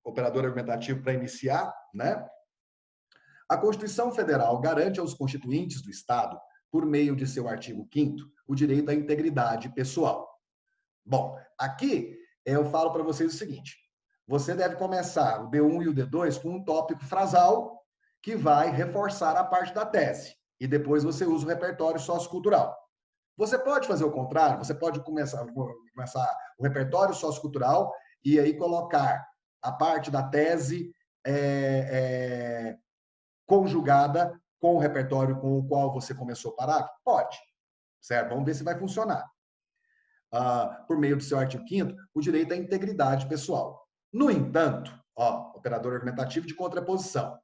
operador argumentativo para iniciar, né? A Constituição Federal garante aos constituintes do Estado, por meio de seu artigo 5º, o direito à integridade pessoal. Bom, aqui eu falo para vocês o seguinte: você deve começar o D1 e o D2 com um tópico frasal que vai reforçar a parte da tese, e depois você usa o repertório sociocultural. Você pode fazer o contrário, você pode começar o repertório sociocultural e aí colocar a parte da tese conjugada com o repertório com o qual você começou o parágrafo? Pode, certo? Vamos ver se vai funcionar. Por meio do seu artigo 5º, o direito à integridade pessoal. No entanto, operador argumentativo de contraposição.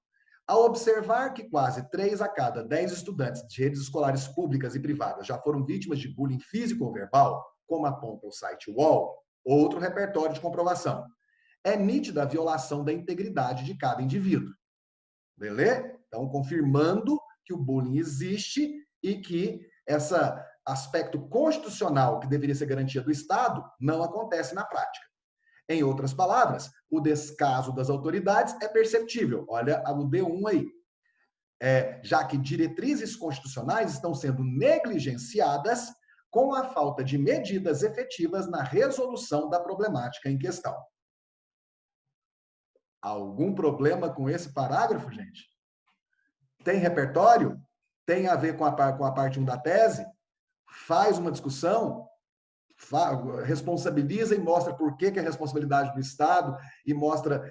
Ao observar que quase 3 a cada 10 estudantes de redes escolares públicas e privadas já foram vítimas de bullying físico ou verbal, como aponta o site UOL, outro repertório de comprovação. É nítida a violação da integridade de cada indivíduo. Beleza? Então, confirmando que o bullying existe e que esse aspecto constitucional que deveria ser garantia do Estado não acontece na prática. Em outras palavras, o descaso das autoridades é perceptível. Olha o D1 aí. Já que diretrizes constitucionais estão sendo negligenciadas com a falta de medidas efetivas na resolução da problemática em questão. Algum problema com esse parágrafo, gente? Tem repertório? Tem a ver com a parte 1 da tese? Faz uma discussão? Responsabiliza e mostra por que é a responsabilidade do Estado e mostra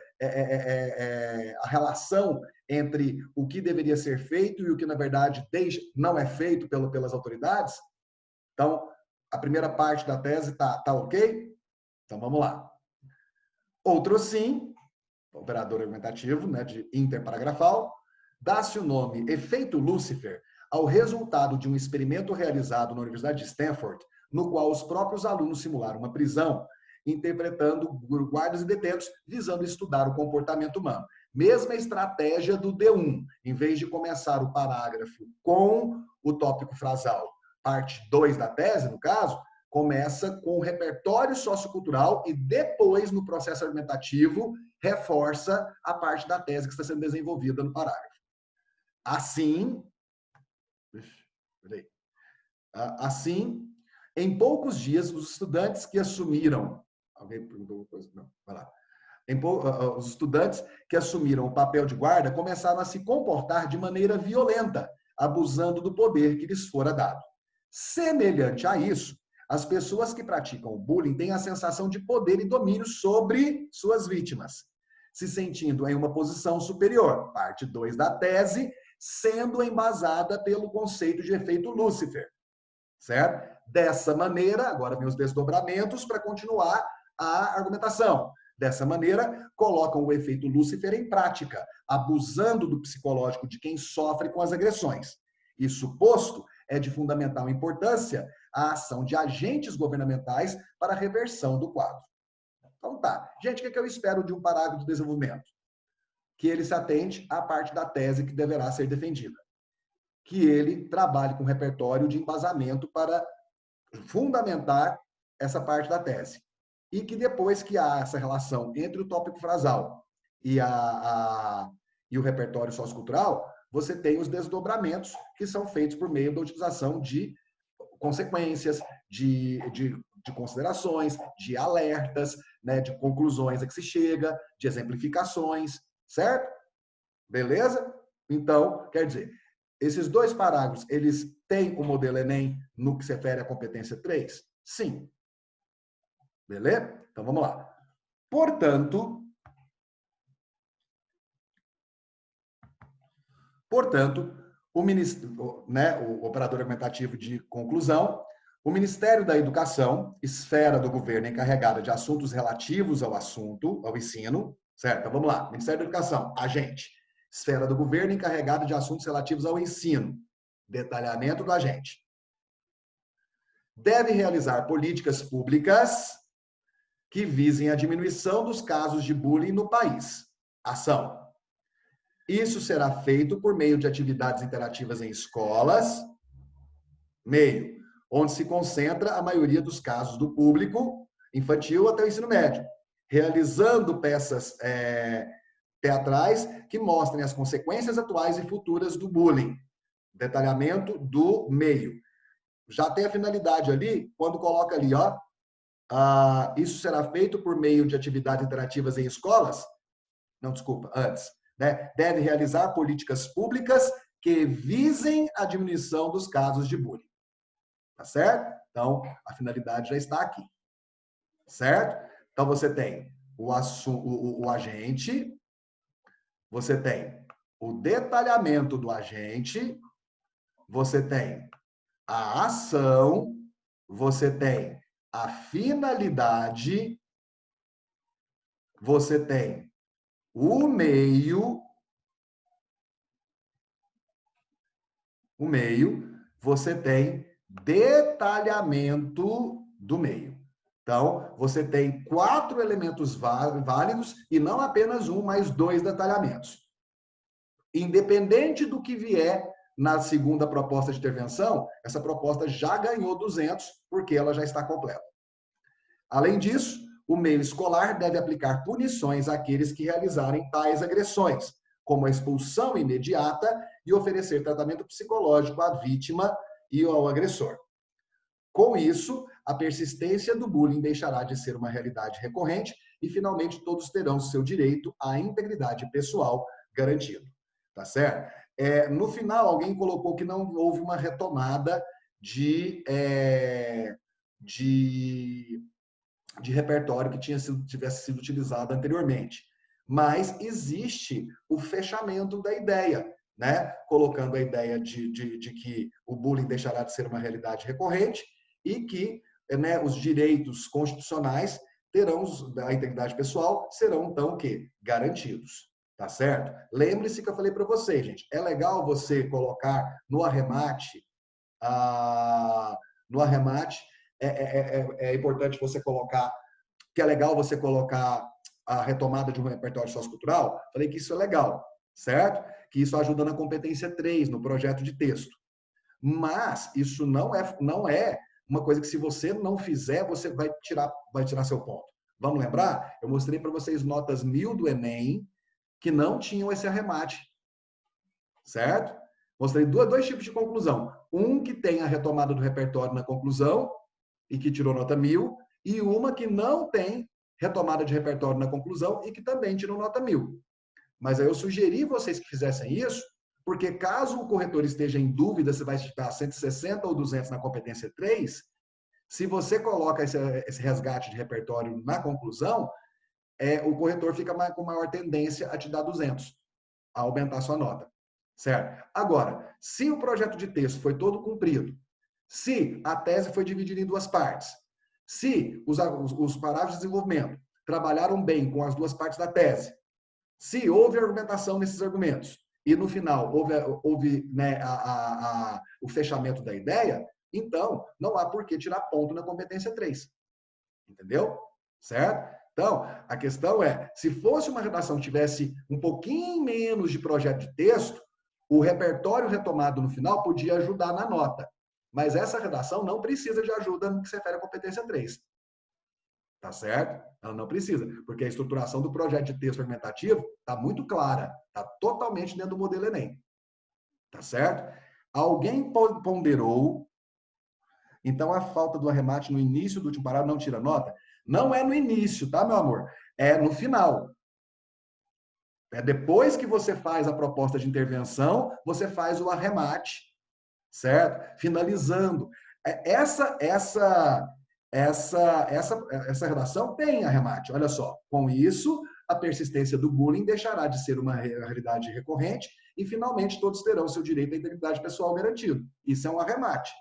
a relação entre o que deveria ser feito e o que, na verdade, não é feito pelas autoridades? Então, a primeira parte da tese tá ok? Então, vamos lá. Outro sim, operador argumentativo, né, de interparagrafal, dá-se o nome efeito Lúcifer ao resultado de um experimento realizado na Universidade de Stanford, no qual os próprios alunos simularam uma prisão, interpretando guardas e detentos, visando estudar o comportamento humano. Mesma estratégia do D1. Em vez de começar o parágrafo com o tópico frasal, parte 2 da tese, no caso, começa com o repertório sociocultural e depois, no processo argumentativo, reforça a parte da tese que está sendo desenvolvida no parágrafo. Assim, peraí. Assim, em poucos dias, os estudantes que assumiram... Alguém perguntou alguma coisa? Não, vai lá. Os estudantes que assumiram o papel de guarda começaram a se comportar de maneira violenta, abusando do poder que lhes fora dado. Semelhante a isso, as pessoas que praticam o bullying têm a sensação de poder e domínio sobre suas vítimas, se sentindo em uma posição superior. Parte 2 da tese, sendo embasada pelo conceito de efeito Lúcifer. Certo? Dessa maneira, agora vem os desdobramentos para continuar a argumentação. Dessa maneira, colocam o efeito Lúcifer em prática, abusando do psicológico de quem sofre com as agressões. Isso posto, é de fundamental importância a ação de agentes governamentais para a reversão do quadro. Então tá. Gente, o que eu espero de um parágrafo de desenvolvimento? Que ele se atente à parte da tese que deverá ser defendida. Que ele trabalhe com repertório de embasamento para fundamentar essa parte da tese. E que depois que há essa relação entre o tópico frasal e o repertório sociocultural, você tem os desdobramentos que são feitos por meio da utilização de consequências, de considerações, de alertas, né, de conclusões a que se chega, de exemplificações, certo? Beleza? Então, quer dizer, esses dois parágrafos, eles têm o modelo Enem no que se refere à competência 3? Sim. Beleza? Então, vamos lá. Portanto, o operador argumentativo de conclusão, o Ministério da Educação, esfera do governo encarregada de assuntos relativos ao ensino, certo? Então, vamos lá. Ministério da Educação, agente. Esfera do governo encarregada de assuntos relativos ao ensino. Detalhamento do agente. Deve realizar políticas públicas que visem a diminuição dos casos de bullying no país. Ação. Isso será feito por meio de atividades interativas em escolas, meio, onde se concentra a maioria dos casos do público infantil até o ensino médio, realizando peças teatrais que mostrem as consequências atuais e futuras do bullying. Detalhamento do meio. Já tem a finalidade ali, quando coloca ali, ó, isso será feito por meio de atividades interativas em escolas? Não, desculpa, antes. Né? Deve realizar políticas públicas que visem a diminuição dos casos de bullying. Tá certo? Então, a finalidade já está aqui. Certo? Então, você tem o agente, você tem o detalhamento do agente, você tem a ação, você tem a finalidade, você tem o meio, você tem detalhamento do meio. Então, você tem 4 elementos válidos e não apenas um, mas 2 detalhamentos. Independente do que vier na segunda proposta de intervenção, essa proposta já ganhou 200, porque ela já está completa. Além disso, o meio escolar deve aplicar punições àqueles que realizarem tais agressões, como a expulsão imediata e oferecer tratamento psicológico à vítima e ao agressor. Com isso, a persistência do bullying deixará de ser uma realidade recorrente e, finalmente, todos terão seu direito à integridade pessoal garantido. Tá certo? No final, alguém colocou que não houve uma retomada de repertório que tivesse sido utilizado anteriormente. Mas existe o fechamento da ideia, né? Colocando a ideia de que o bullying deixará de ser uma realidade recorrente e que, né, os direitos constitucionais terão, a integridade pessoal, serão, então, o quê? Garantidos. Tá certo? Lembre-se que eu falei para vocês, gente, é legal você colocar no arremate, é importante você colocar, que é legal você colocar a retomada de um repertório sociocultural. Falei que isso é legal, certo? Que isso ajuda na competência 3, no projeto de texto. Mas isso não é uma coisa que, se você não fizer, você vai tirar seu ponto. Vamos lembrar? Eu mostrei para vocês notas 1000 do Enem que não tinham esse arremate. certo? Mostrei dois tipos de conclusão. Um que tem a retomada do repertório na conclusão e que tirou nota 1000, e uma que não tem retomada de repertório na conclusão e que também tirou nota 1000. Mas aí eu sugeri vocês que fizessem isso, porque caso o corretor esteja em dúvida se vai dar 160 ou 200 na competência 3, se você coloca esse resgate de repertório na conclusão, o corretor fica com maior tendência a te dar 200, a aumentar a sua nota. Certo? Agora, se o projeto de texto foi todo cumprido, se a tese foi dividida em duas partes, se os parágrafos de desenvolvimento trabalharam bem com as duas partes da tese, se houve argumentação nesses argumentos e no final houve né, o fechamento da ideia, então não há por que tirar ponto na competência 3. Entendeu? Certo? Então, a questão é, se fosse uma redação que tivesse um pouquinho menos de projeto de texto, o repertório retomado no final podia ajudar na nota. Mas essa redação não precisa de ajuda no que se refere à competência 3. Tá certo? Ela não precisa, porque a estruturação do projeto de texto argumentativo está muito clara, está totalmente dentro do modelo Enem. Tá certo? Alguém ponderou, então a falta do arremate no início do último parágrafo não tira nota? Não é no início, tá, meu amor? É no final. É depois que você faz a proposta de intervenção, você faz o arremate, certo? Finalizando. Essa redação tem arremate. Olha só, com isso, a persistência do bullying deixará de ser uma realidade recorrente e, finalmente, todos terão seu direito à integridade pessoal garantido. Isso é um arremate.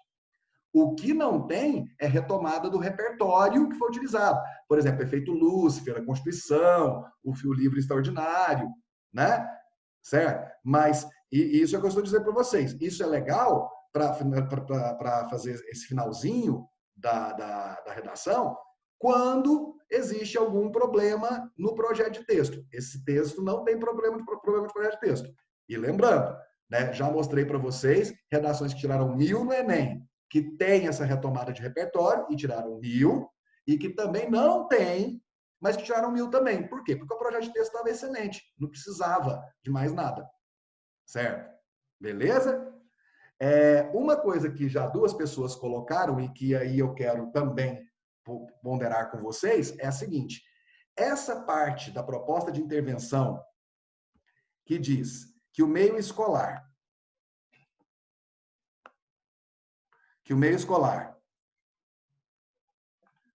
O que não tem é retomada do repertório que foi utilizado. Por exemplo, efeito Lúcifer, a Constituição, o Fio Livre Extraordinário, né? Certo? Mas e isso é o que eu estou dizendo para vocês. Isso é legal para fazer esse finalzinho da redação quando existe algum problema no projeto de texto. Esse texto não tem problema de projeto de texto. E lembrando, né, já mostrei para vocês redações que tiraram 1000 no Enem, que tem essa retomada de repertório e tiraram 1000, e que também não tem, mas que tiraram 1000 também. Por quê? Porque o projeto de texto estava excelente, não precisava de mais nada. Certo? Beleza? Uma coisa que já duas pessoas colocaram e que aí eu quero também ponderar com vocês é a seguinte: essa parte da proposta de intervenção que diz que o meio escolar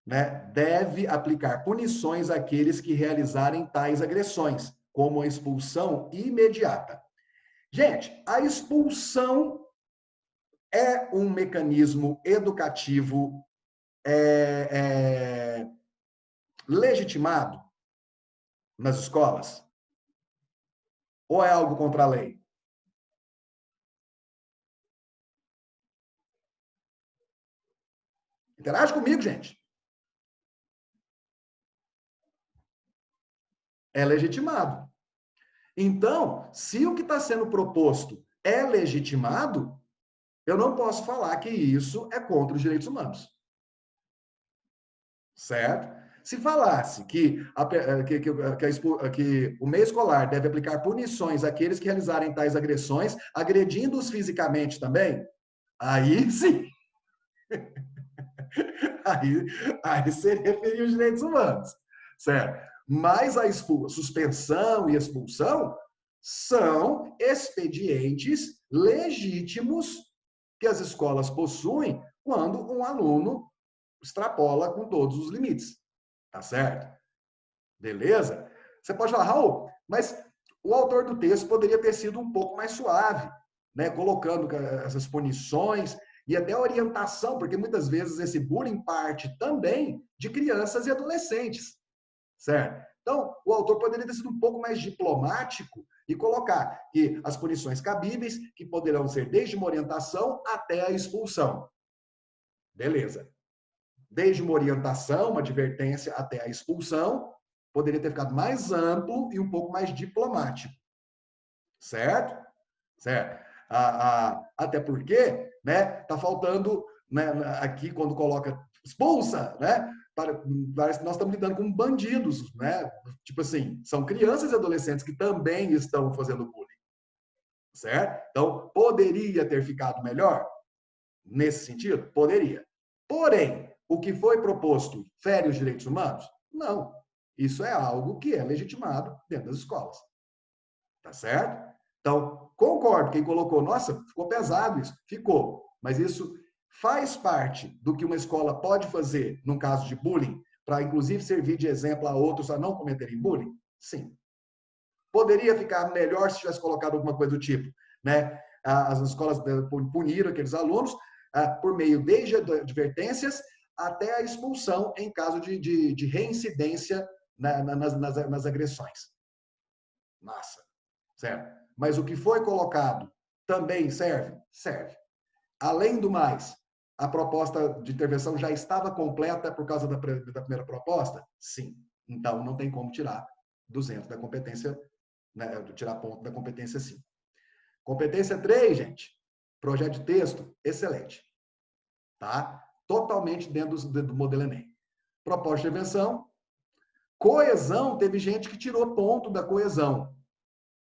né, deve aplicar punições àqueles que realizarem tais agressões, como a expulsão imediata. Gente, a expulsão é um mecanismo educativo legitimado nas escolas? Ou é algo contra a lei? Interage comigo, gente. É legitimado. Então, se o que está sendo proposto é legitimado, eu não posso falar que isso é contra os direitos humanos. Certo? Se falasse que o meio escolar deve aplicar punições àqueles que realizarem tais agressões, agredindo-os fisicamente também, aí sim. aí seria ferir os direitos humanos. Certo? Mas a suspensão e expulsão são expedientes legítimos que as escolas possuem quando um aluno extrapola com todos os limites. Tá certo? Beleza? Você pode falar, Raul, mas o autor do texto poderia ter sido um pouco mais suave, né? Colocando essas punições e até orientação, porque muitas vezes esse bullying parte também de crianças e adolescentes. Certo? Então, o autor poderia ter sido um pouco mais diplomático e colocar que as punições cabíveis, que poderão ser desde uma orientação até a expulsão. Beleza. Desde uma orientação, uma advertência até a expulsão, poderia ter ficado mais amplo e um pouco mais diplomático. Certo? Certo. Até porque, né, tá faltando, né, aqui quando coloca expulsa, né? Parece que nós estamos lidando com bandidos, né? Tipo assim, são crianças e adolescentes que também estão fazendo bullying. certo? Então, poderia ter ficado melhor? Nesse sentido? Poderia. Porém, o que foi proposto fere os direitos humanos? Não. Isso é algo que é legitimado dentro das escolas. Tá certo? Então, concordo. Quem colocou, nossa, ficou pesado isso. Ficou. Mas isso faz parte do que uma escola pode fazer num caso de bullying, para inclusive servir de exemplo a outros a não cometerem bullying? Sim. Poderia ficar melhor se tivesse colocado alguma coisa do tipo, né? As escolas puniram aqueles alunos por meio desde advertências até a expulsão em caso de reincidência nas agressões. Massa, certo? Mas o que foi colocado também serve? Serve. Além do mais, a proposta de intervenção já estava completa por causa da primeira proposta? Sim. Então, não tem como tirar 200 da competência, né, tirar ponto da competência 5. Competência 3, gente, projeto de texto, excelente. Tá? Totalmente dentro do modelo Enem. Proposta de intervenção, coesão, teve gente que tirou ponto da coesão.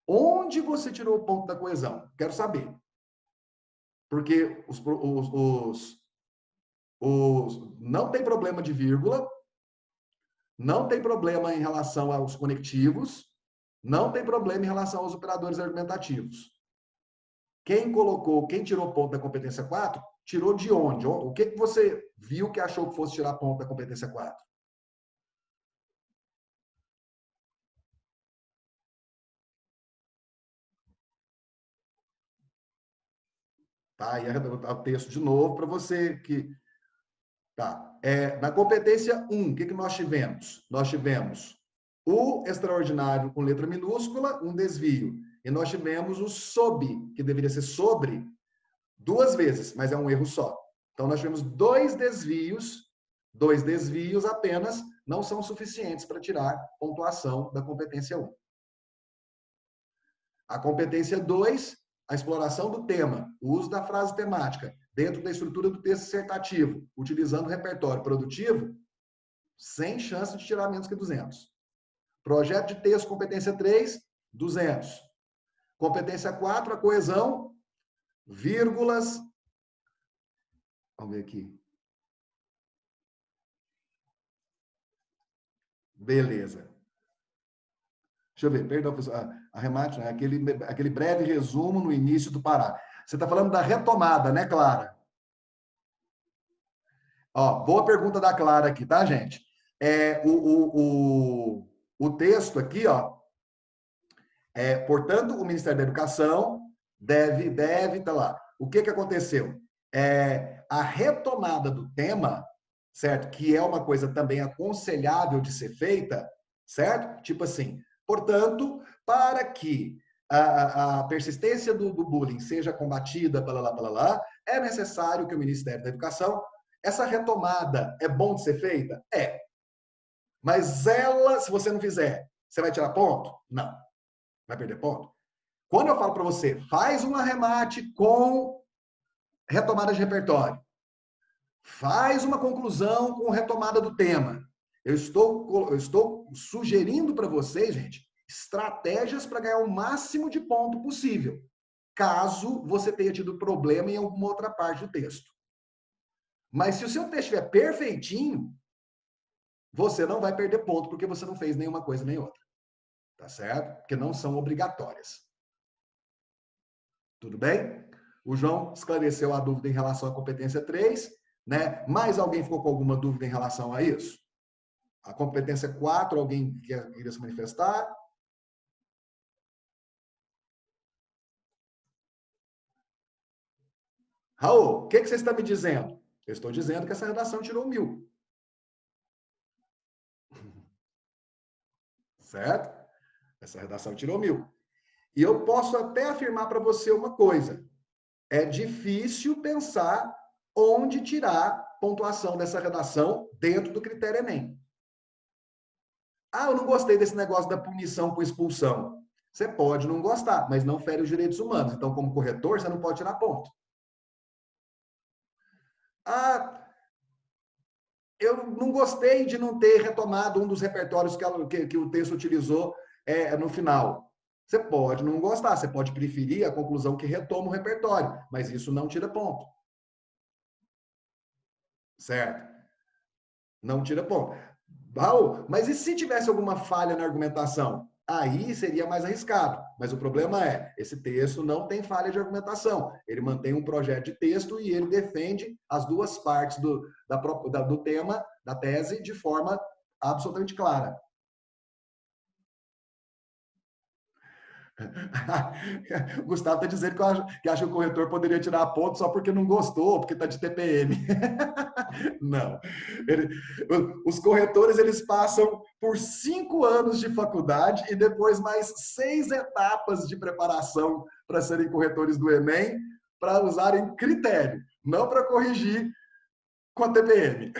Onde você tirou o ponto da coesão? Quero saber. Porque não tem problema de vírgula, não tem problema em relação aos conectivos, não tem problema em relação aos operadores argumentativos. Quem tirou ponto da competência 4, tirou de onde? O que você viu que achou que fosse tirar ponto da competência 4? Tá? E o texto de novo para você que... Tá. Na competência 1, o que nós tivemos? Nós tivemos o extraordinário com letra minúscula, um desvio. E nós tivemos o sob, que deveria ser sobre, 2 vezes, mas é um erro só. Então, nós tivemos 2 desvios apenas, não são suficientes para tirar pontuação da competência 1. A competência 2, a exploração do tema, o uso da frase temática, dentro da estrutura do texto dissertativo, utilizando o repertório produtivo, sem chance de tirar menos que 200. Projeto de texto, competência 3, 200. Competência 4, a coesão, vírgulas. Vamos ver aqui. Beleza. Deixa eu ver, perdão, arremate, né? Aquele breve resumo no início do parágrafo. Você está falando da retomada, né, Clara? Ó, boa pergunta da Clara aqui, tá, gente? O texto aqui, ó, portanto, o Ministério da Educação deve tá lá. O que aconteceu? A retomada do tema, certo? Que é uma coisa também aconselhável de ser feita, certo? Tipo assim, portanto, para que a persistência do bullying seja combatida, é necessário que o Ministério da Educação, essa retomada é bom de ser feita? É. Mas ela, se você não fizer, você vai tirar ponto? Não. Vai perder ponto? Quando eu falo para você, faz um arremate com retomada de repertório. Faz uma conclusão com retomada do tema. Eu estou sugerindo para vocês, gente, estratégias para ganhar o máximo de ponto possível, caso você tenha tido problema em alguma outra parte do texto. Mas se o seu texto estiver perfeitinho, você não vai perder ponto porque você não fez nenhuma coisa nem outra. Tá certo? Porque não são obrigatórias. Tudo bem? O João esclareceu a dúvida em relação à competência 3, né? Mais alguém ficou com alguma dúvida em relação a isso? A competência 4, alguém queria se manifestar? Raul, o que você está me dizendo? Eu estou dizendo que essa redação tirou 1000. Certo? Essa redação tirou 1000. E eu posso até afirmar para você uma coisa. É difícil pensar onde tirar pontuação dessa redação dentro do critério Enem. Ah, eu não gostei desse negócio da punição com expulsão. Você pode não gostar, mas não fere os direitos humanos. Então, como corretor, você não pode tirar ponto. Ah, eu não gostei de não ter retomado um dos repertórios que o texto utilizou no final. Você pode não gostar, você pode preferir a conclusão que retoma o repertório, mas isso não tira ponto. Certo? Não tira ponto. Raul, mas e se tivesse alguma falha na argumentação? Aí seria mais arriscado. Mas o problema é, esse texto não tem falha de argumentação. Ele mantém um projeto de texto e ele defende as duas partes do tema, da tese, de forma absolutamente clara. O Gustavo está dizendo que acha que o corretor poderia tirar ponto só porque não gostou, porque está de TPM. Não. Ele, os corretores eles passam por 5 anos de faculdade e depois mais 6 etapas de preparação para serem corretores do Enem, para usarem critério, não para corrigir com a TPM.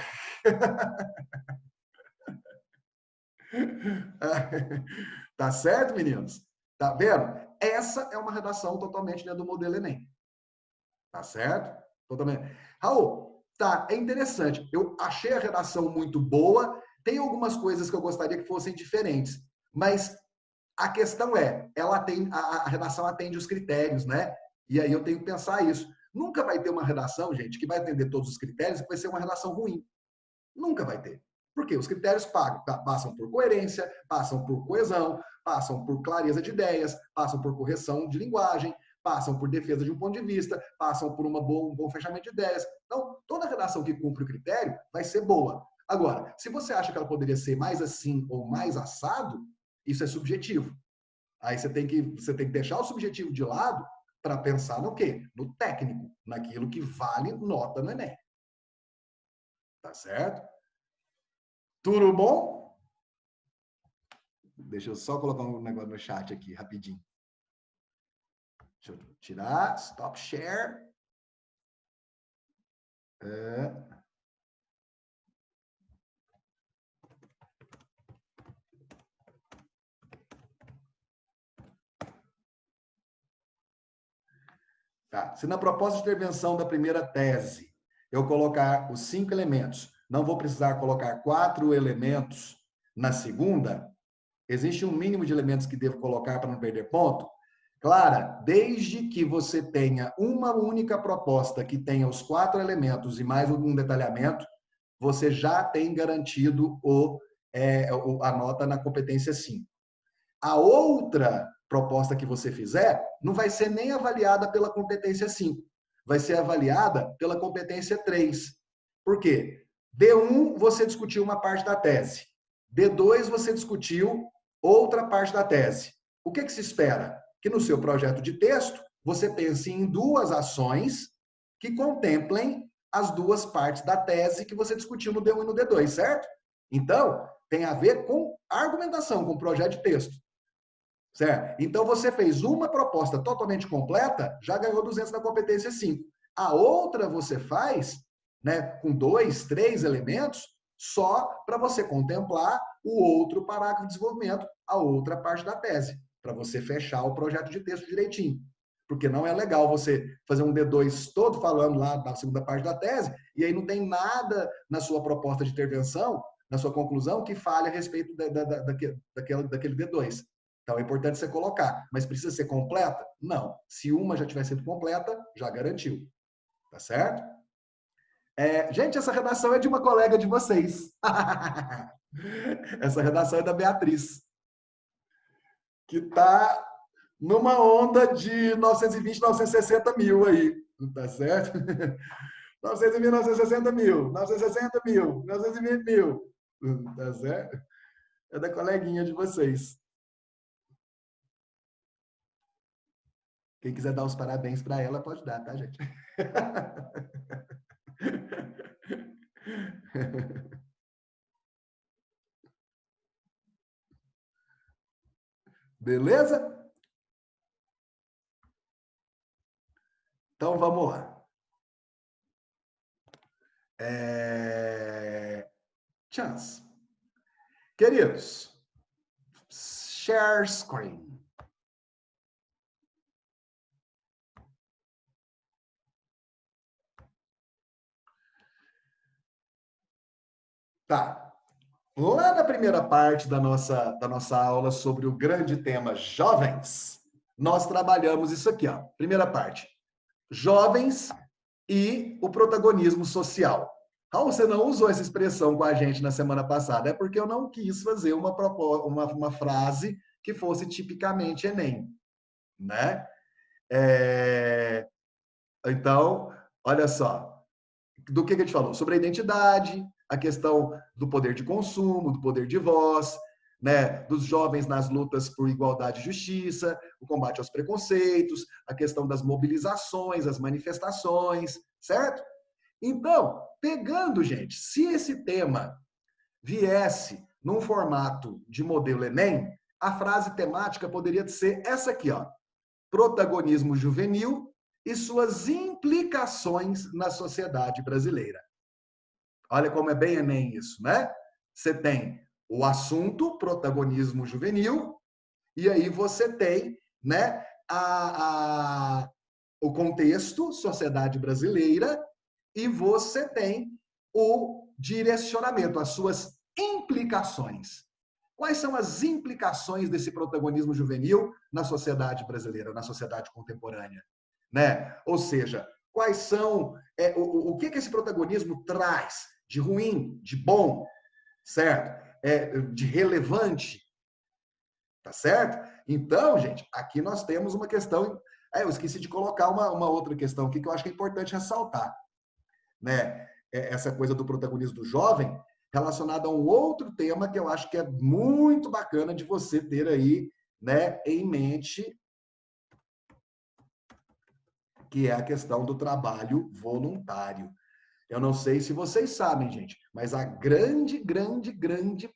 Tá certo, meninos? Tá vendo? Essa é uma redação totalmente dentro do modelo Enem. Tá certo? Totalmente. Raul, tá, é interessante. Eu achei a redação muito boa. Tem algumas coisas que eu gostaria que fossem diferentes. Mas a questão é, a redação atende os critérios, né? E aí eu tenho que pensar isso. Nunca vai ter uma redação, gente, que vai atender todos os critérios e vai ser uma redação ruim. Nunca vai ter. Por quê? Os critérios passam por coerência, passam por coesão, passam por clareza de ideias, passam por correção de linguagem, passam por defesa de um ponto de vista, passam por um bom fechamento de ideias. Então, toda redação que cumpre o critério vai ser boa. Agora, se você acha que ela poderia ser mais assim ou mais assado, isso é subjetivo. Aí você tem que deixar o subjetivo de lado para pensar no quê? No técnico, naquilo que vale nota no Enem. Tá certo? Tudo bom? Deixa eu só colocar um negócio no chat aqui, rapidinho. Deixa eu tirar, stop share. Tá. Se na proposta de intervenção da primeira tese eu colocar os 5 elementos, não vou precisar colocar 4 elementos na segunda, existe um mínimo de elementos que devo colocar para não perder ponto? Clara, desde que você tenha uma única proposta que tenha os 4 elementos e mais um detalhamento, você já tem garantido a nota na competência 5. A outra proposta que você fizer não vai ser nem avaliada pela competência 5, vai ser avaliada pela competência 3. Por quê? D1 você discutiu uma parte da tese. D2 você discutiu outra parte da tese. O que se espera? Que no seu projeto de texto você pense em duas ações que contemplem as duas partes da tese que você discutiu no D1 e no D2, certo? Então, tem a ver com argumentação, com projeto de texto. Certo? Então, você fez uma proposta totalmente completa, já ganhou 200 na competência 5. A outra você faz, né, com 2, 3 elementos, só para você contemplar o outro parágrafo de desenvolvimento, a outra parte da tese, para você fechar o projeto de texto direitinho. Porque não é legal você fazer um D2 todo falando lá na segunda parte da tese, e aí não tem nada na sua proposta de intervenção, na sua conclusão, que fale a respeito daquele D2. Então é importante você colocar, mas precisa ser completa? Não. Se uma já tiver sido completa, já garantiu. Tá certo? Gente, essa redação é de uma colega de vocês. Essa redação é da Beatriz, que está numa onda de 920, 960 mil aí. Tá certo? 920, 960 mil, 960 mil, 920 mil. Tá certo? É da coleguinha de vocês. Quem quiser dar os parabéns para ela, pode dar, tá, gente? Beleza? Então vamos lá. Chance. Queridos, share screen. Tá. Lá na primeira parte da nossa aula sobre o grande tema jovens, nós trabalhamos isso aqui, ó. Primeira parte, jovens e o protagonismo social. Raul, você não usou essa expressão com a gente na semana passada, é porque eu não quis fazer uma frase que fosse tipicamente Enem, né? É, Então, olha só, do que a gente falou? Sobre a identidade, a questão do poder de consumo, do poder de voz, né, dos jovens nas lutas por igualdade e justiça, o combate aos preconceitos, a questão das mobilizações, as manifestações, certo? Então, pegando, gente, se esse tema viesse num formato de modelo Enem, a frase temática poderia ser essa aqui, ó: protagonismo juvenil e suas implicações na sociedade brasileira. Olha como é bem Enem isso, né? Você tem o assunto, protagonismo juvenil, e aí você tem, né, o contexto, sociedade brasileira, e você tem o direcionamento, as suas implicações. Quais são as implicações desse protagonismo juvenil na sociedade brasileira, na sociedade contemporânea? Né? Ou seja, quais são, o que esse protagonismo traz de ruim, de bom, certo? De relevante, tá certo? Então, gente, aqui nós temos uma questão. Eu esqueci de colocar uma outra questão aqui que eu acho que é importante ressaltar, né? Essa coisa do protagonismo do jovem relacionada a um outro tema que eu acho que é muito bacana de você ter aí, né, em mente, que é a questão do trabalho voluntário. Eu não sei se vocês sabem, gente, mas a grande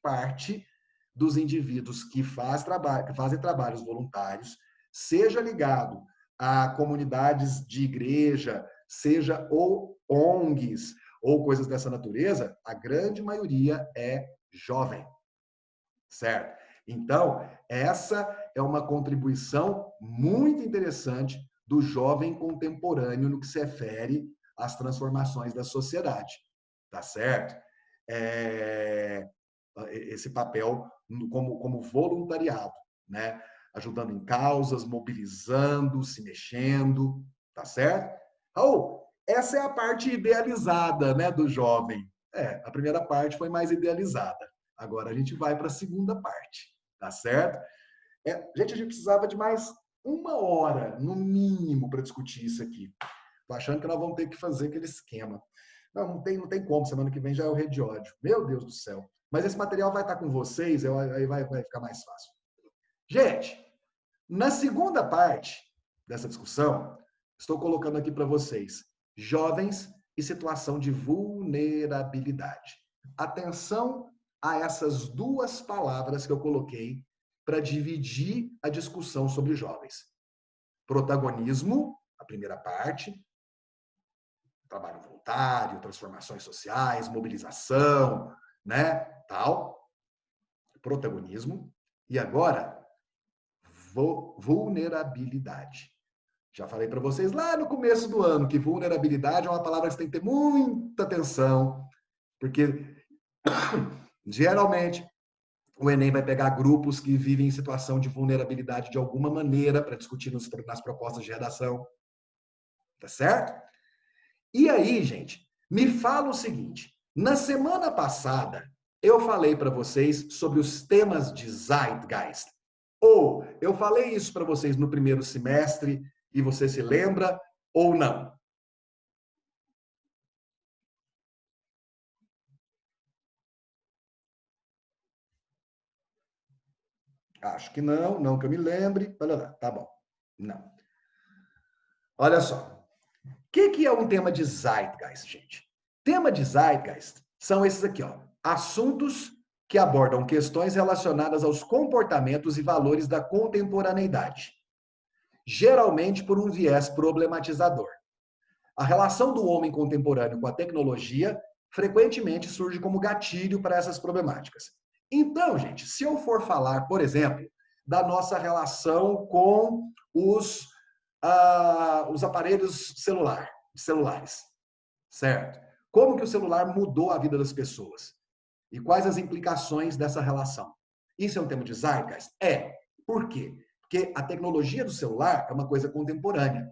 parte dos indivíduos que fazem trabalhos voluntários, seja ligado a comunidades de igreja, seja ou ONGs, ou coisas dessa natureza, a grande maioria é jovem, certo? Então, essa é uma contribuição muito interessante do jovem contemporâneo no que se refere às transformações da sociedade, tá certo? É, esse papel como voluntariado, né? Ajudando em causas, mobilizando, se mexendo, tá certo? Raul, essa é a parte idealizada, né, do jovem. A primeira parte foi mais idealizada. Agora a gente vai para a segunda parte, tá certo? Gente, a gente precisava de mais uma hora, no mínimo, para discutir isso aqui. Tô achando que nós vamos ter que fazer aquele esquema. Não tem como, semana que vem já é o Rede de Ódio. Meu Deus do céu. Mas esse material vai estar com vocês, aí vai ficar mais fácil. Gente, na segunda parte dessa discussão, estou colocando aqui para vocês jovens e situação de vulnerabilidade. Atenção a essas duas palavras que eu coloquei para dividir a discussão sobre jovens. Protagonismo, a primeira parte, trabalho voluntário, transformações sociais, mobilização, né, tal, protagonismo. E agora, vulnerabilidade. Já falei para vocês lá no começo do ano que vulnerabilidade é uma palavra que você tem que ter muita atenção, porque geralmente o Enem vai pegar grupos que vivem em situação de vulnerabilidade de alguma maneira para discutir nas propostas de redação. Tá certo? E aí, gente, me fala o seguinte: na semana passada, eu falei para vocês sobre os temas de Zeitgeist. Ou eu falei isso para vocês no primeiro semestre e você se lembra ou não? Acho que não, não que eu me lembre. Tá bom. Não. Olha só. O que é um tema de Zeitgeist, gente? Tema de Zeitgeist são esses aqui, ó. Assuntos que abordam questões relacionadas aos comportamentos e valores da contemporaneidade, geralmente por um viés problematizador. A relação do homem contemporâneo com a tecnologia frequentemente surge como gatilho para essas problemáticas. Então, gente, se eu for falar, por exemplo, da nossa relação com os aparelhos celulares, certo? Como que o celular mudou a vida das pessoas? E quais as implicações dessa relação? Isso é um tema de zeitgeist? É. Por quê? Porque a tecnologia do celular é uma coisa contemporânea.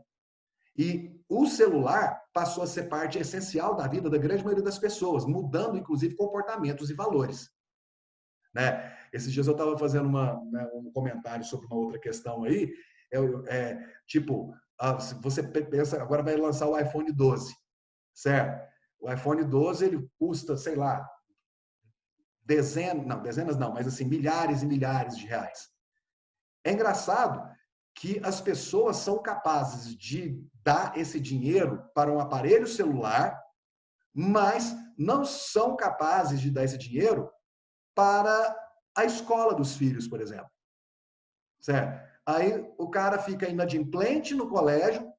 E o celular passou a ser parte essencial da vida da grande maioria das pessoas, mudando, inclusive, comportamentos e valores. Né? Esses dias eu estava fazendo um comentário sobre uma outra questão aí, tipo, você pensa, agora vai lançar o iPhone 12, certo? O iPhone 12, ele custa, sei lá, dezenas não, mas assim, milhares e milhares de reais. É engraçado que as pessoas são capazes de dar esse dinheiro para um aparelho celular, mas não são capazes de dar esse dinheiro para a escola dos filhos, por exemplo. Certo? Aí o cara fica inadimplente no colégio,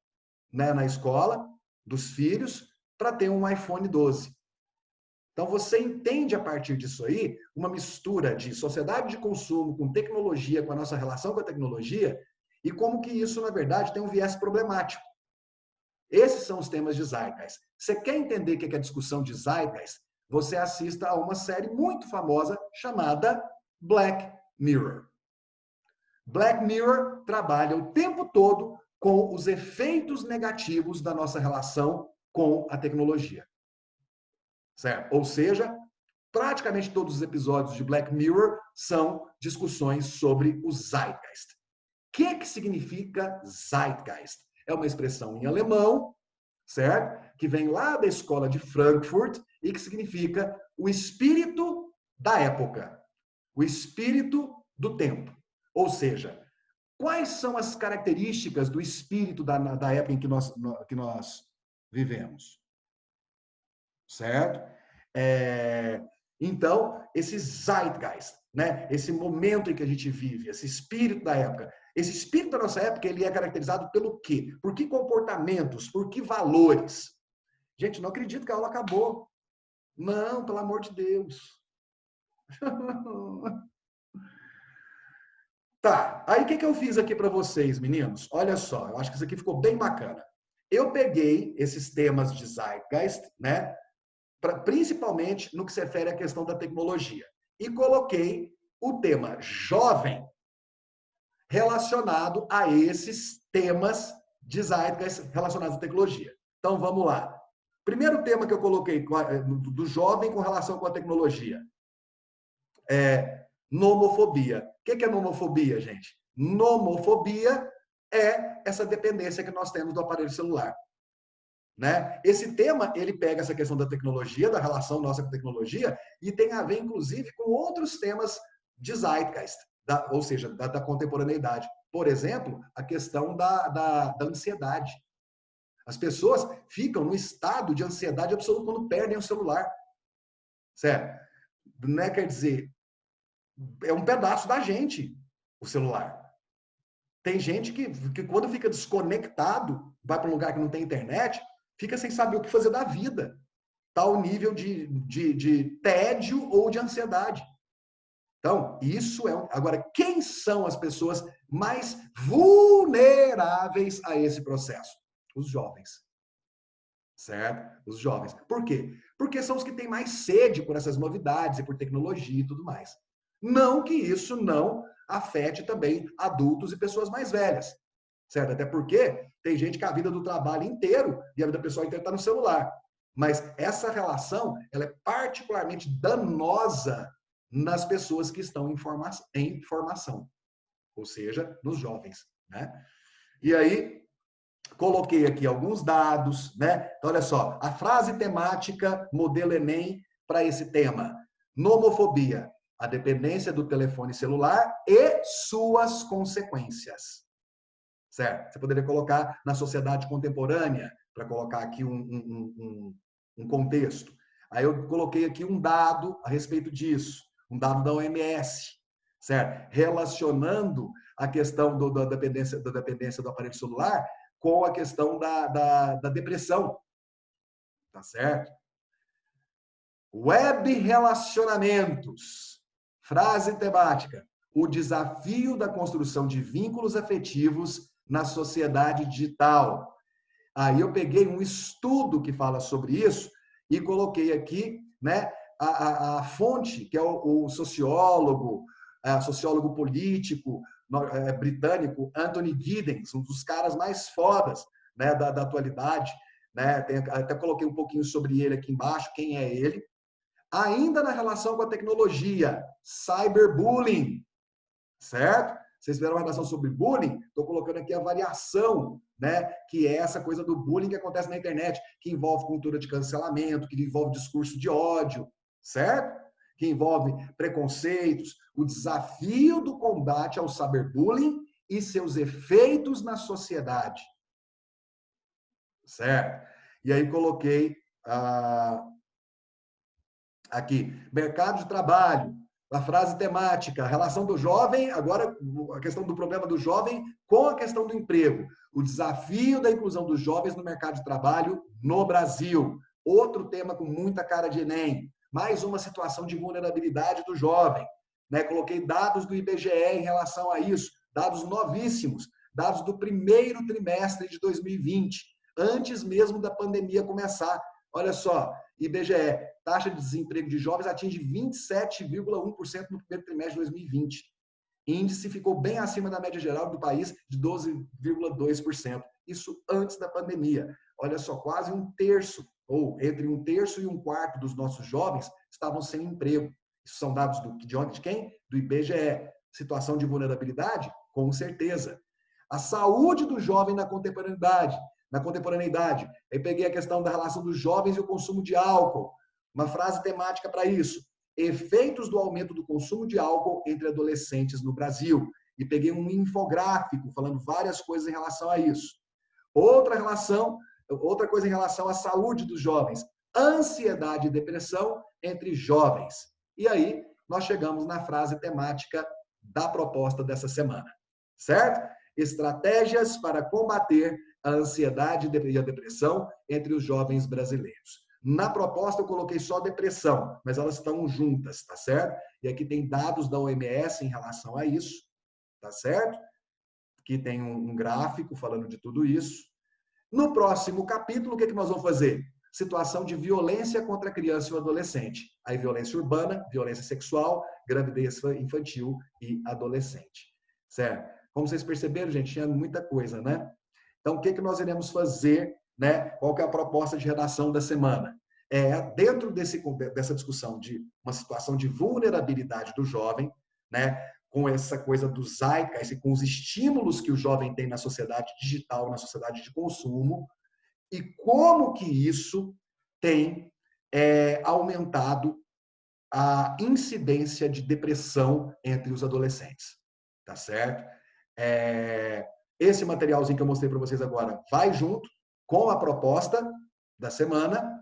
né, na escola dos filhos, para ter um iPhone 12. Então você entende a partir disso aí uma mistura de sociedade de consumo com tecnologia, com a nossa relação com a tecnologia, e como que isso, na verdade, tem um viés problemático. Esses são os temas de Zeitgeist. Você quer entender o que é a discussão de Zeitgeist? Você assista a uma série muito famosa chamada Black Mirror. Black Mirror trabalha o tempo todo com os efeitos negativos da nossa relação com a tecnologia. Certo? Ou seja, praticamente todos os episódios de Black Mirror são discussões sobre o Zeitgeist. O que significa Zeitgeist? É uma expressão em alemão, certo? Que vem lá da escola de Frankfurt e que significa o espírito da época, o espírito do tempo. Ou seja, quais são as características do espírito da época em que nós vivemos? Certo? Então, esse Zeitgeist, né? Esse momento em que a gente vive, esse espírito da época, esse espírito da nossa época, ele é caracterizado pelo quê? Por que comportamentos? Por que valores? Gente, não acredito que a aula acabou. Não, pelo amor de Deus. Tá, aí o que eu fiz aqui para vocês, meninos? Olha só, eu acho que isso aqui ficou bem bacana. Eu peguei esses temas de Zeitgeist, né? Principalmente no que se refere à questão da tecnologia. E coloquei o tema jovem relacionado a esses temas de Zeitgeist relacionados à tecnologia. Então, vamos lá. Primeiro tema que eu coloquei do jovem com relação com a tecnologia é nomofobia. O que é nomofobia, gente? Nomofobia é essa dependência que nós temos do aparelho celular. Né? Esse tema, ele pega essa questão da tecnologia, da relação nossa com a tecnologia, e tem a ver, inclusive, com outros temas de Zeitgeist, ou seja, da contemporaneidade. Por exemplo, a questão da ansiedade. As pessoas ficam no estado de ansiedade absoluta quando perdem o celular. Certo? Não é, quer dizer, é um pedaço da gente, o celular. Tem gente que quando fica desconectado, vai para um lugar que não tem internet, fica sem saber o que fazer da vida. Tal nível de tédio ou de ansiedade. Então, isso é... Agora, quem são as pessoas mais vulneráveis a esse processo? Os jovens. Certo? Os jovens. Por quê? Porque são os que têm mais sede por essas novidades e por tecnologia e tudo mais. Não que isso não afete também adultos e pessoas mais velhas. Certo? Até porque tem gente que a vida do trabalho inteiro e a vida pessoal inteira está no celular. Mas essa relação, ela é particularmente danosa nas pessoas que estão em formação. Ou seja, nos jovens. Né? E aí, coloquei aqui alguns dados, né? Então, olha só, a frase temática modelo Enem para esse tema. Nomofobia, a dependência do telefone celular e suas consequências. Certo? Você poderia colocar na sociedade contemporânea, para colocar aqui um contexto. Aí eu coloquei aqui um dado a respeito disso, um dado da OMS, certo? Relacionando a questão da dependência do aparelho celular com a questão da depressão. Tá certo? Web relacionamentos. Frase temática. O desafio da construção de vínculos afetivos na sociedade digital. Aí eu peguei um estudo que fala sobre isso e coloquei aqui, né, a fonte, que é o sociólogo, sociólogo político britânico, Anthony Giddens, um dos caras mais fodas, né, da atualidade, né? Até coloquei um pouquinho sobre ele aqui embaixo, quem é ele. Ainda na relação com a tecnologia, cyberbullying, certo? Vocês viram uma relação sobre bullying? Estou colocando aqui a variação, né? Que é essa coisa do bullying que acontece na internet, que envolve cultura de cancelamento, que envolve discurso de ódio, certo? Que envolve preconceitos, o desafio do combate ao cyberbullying e seus efeitos na sociedade, certo? E aí coloquei aqui, mercado de trabalho, a frase temática, a relação do jovem, agora a questão do problema do jovem com a questão do emprego. O desafio da inclusão dos jovens no mercado de trabalho no Brasil. Outro tema com muita cara de Enem. Mais uma situação de vulnerabilidade do jovem. Né? Coloquei dados do IBGE em relação a isso, dados novíssimos, dados do primeiro trimestre de 2020, antes mesmo da pandemia começar. Olha só, IBGE, taxa de desemprego de jovens atinge 27,1% no primeiro trimestre de 2020. Índice ficou bem acima da média geral do país, de 12,2%. Isso antes da pandemia. Olha só, quase um terço, ou entre um terço e um quarto dos nossos jovens estavam sem emprego. Isso são dados de quem? Do IBGE. Situação de vulnerabilidade? Com certeza. A saúde do jovem na contemporaneidade. Aí peguei a questão da relação dos jovens e o consumo de álcool. Uma frase temática para isso. Efeitos do aumento do consumo de álcool entre adolescentes no Brasil. E peguei um infográfico falando várias coisas em relação a isso. Outra coisa em relação à saúde dos jovens. Ansiedade e depressão entre jovens. E aí, nós chegamos na frase temática da proposta dessa semana. Certo? Estratégias para combater a ansiedade e a depressão entre os jovens brasileiros. Na proposta eu coloquei só depressão, mas elas estão juntas, tá certo? E aqui tem dados da OMS em relação a isso, tá certo? Aqui tem um gráfico falando de tudo isso. No próximo capítulo, o que nós vamos fazer? Situação de violência contra a criança e o adolescente. Aí violência urbana, violência sexual, gravidez infantil e adolescente. Certo? Como vocês perceberam, gente, tinha muita coisa, né? Então, o que nós iremos fazer, né? Qual que é a proposta de redação da semana? Dentro dessa discussão de uma situação de vulnerabilidade do jovem, né? Com essa coisa do zeitgeist, com os estímulos que o jovem tem na sociedade digital, na sociedade de consumo, e como que isso tem aumentado a incidência de depressão entre os adolescentes. Tá certo? Esse materialzinho que eu mostrei para vocês agora vai junto com a proposta da semana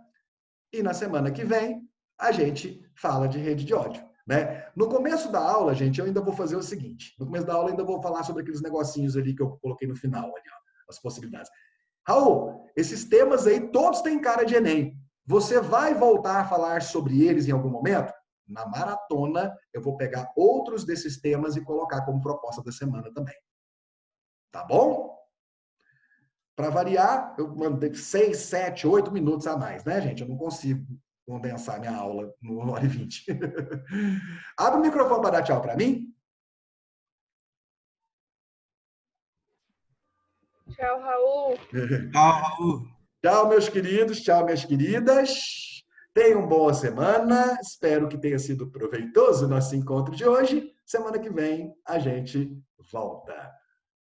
e na semana que vem a gente fala de rede de ódio. Né? No começo da aula, gente, eu ainda vou fazer o seguinte. No começo da aula eu ainda vou falar sobre aqueles negocinhos ali que eu coloquei no final, ali, ó, as possibilidades. Raul, esses temas aí todos têm cara de Enem. Você vai voltar a falar sobre eles em algum momento? Na maratona, eu vou pegar outros desses temas e colocar como proposta da semana também. Tá bom? Para variar, eu mandei 6, 7, 8 minutos a mais, né, gente? Eu não consigo condensar minha aula no 1h20. Abre o microfone para dar tchau para mim. Tchau, Raul. Tchau, Raul. Tchau, meus queridos. Tchau, minhas queridas. Tenham boa semana. Espero que tenha sido proveitoso o nosso encontro de hoje. Semana que vem a gente volta.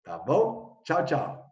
Tá bom? Tchau, tchau.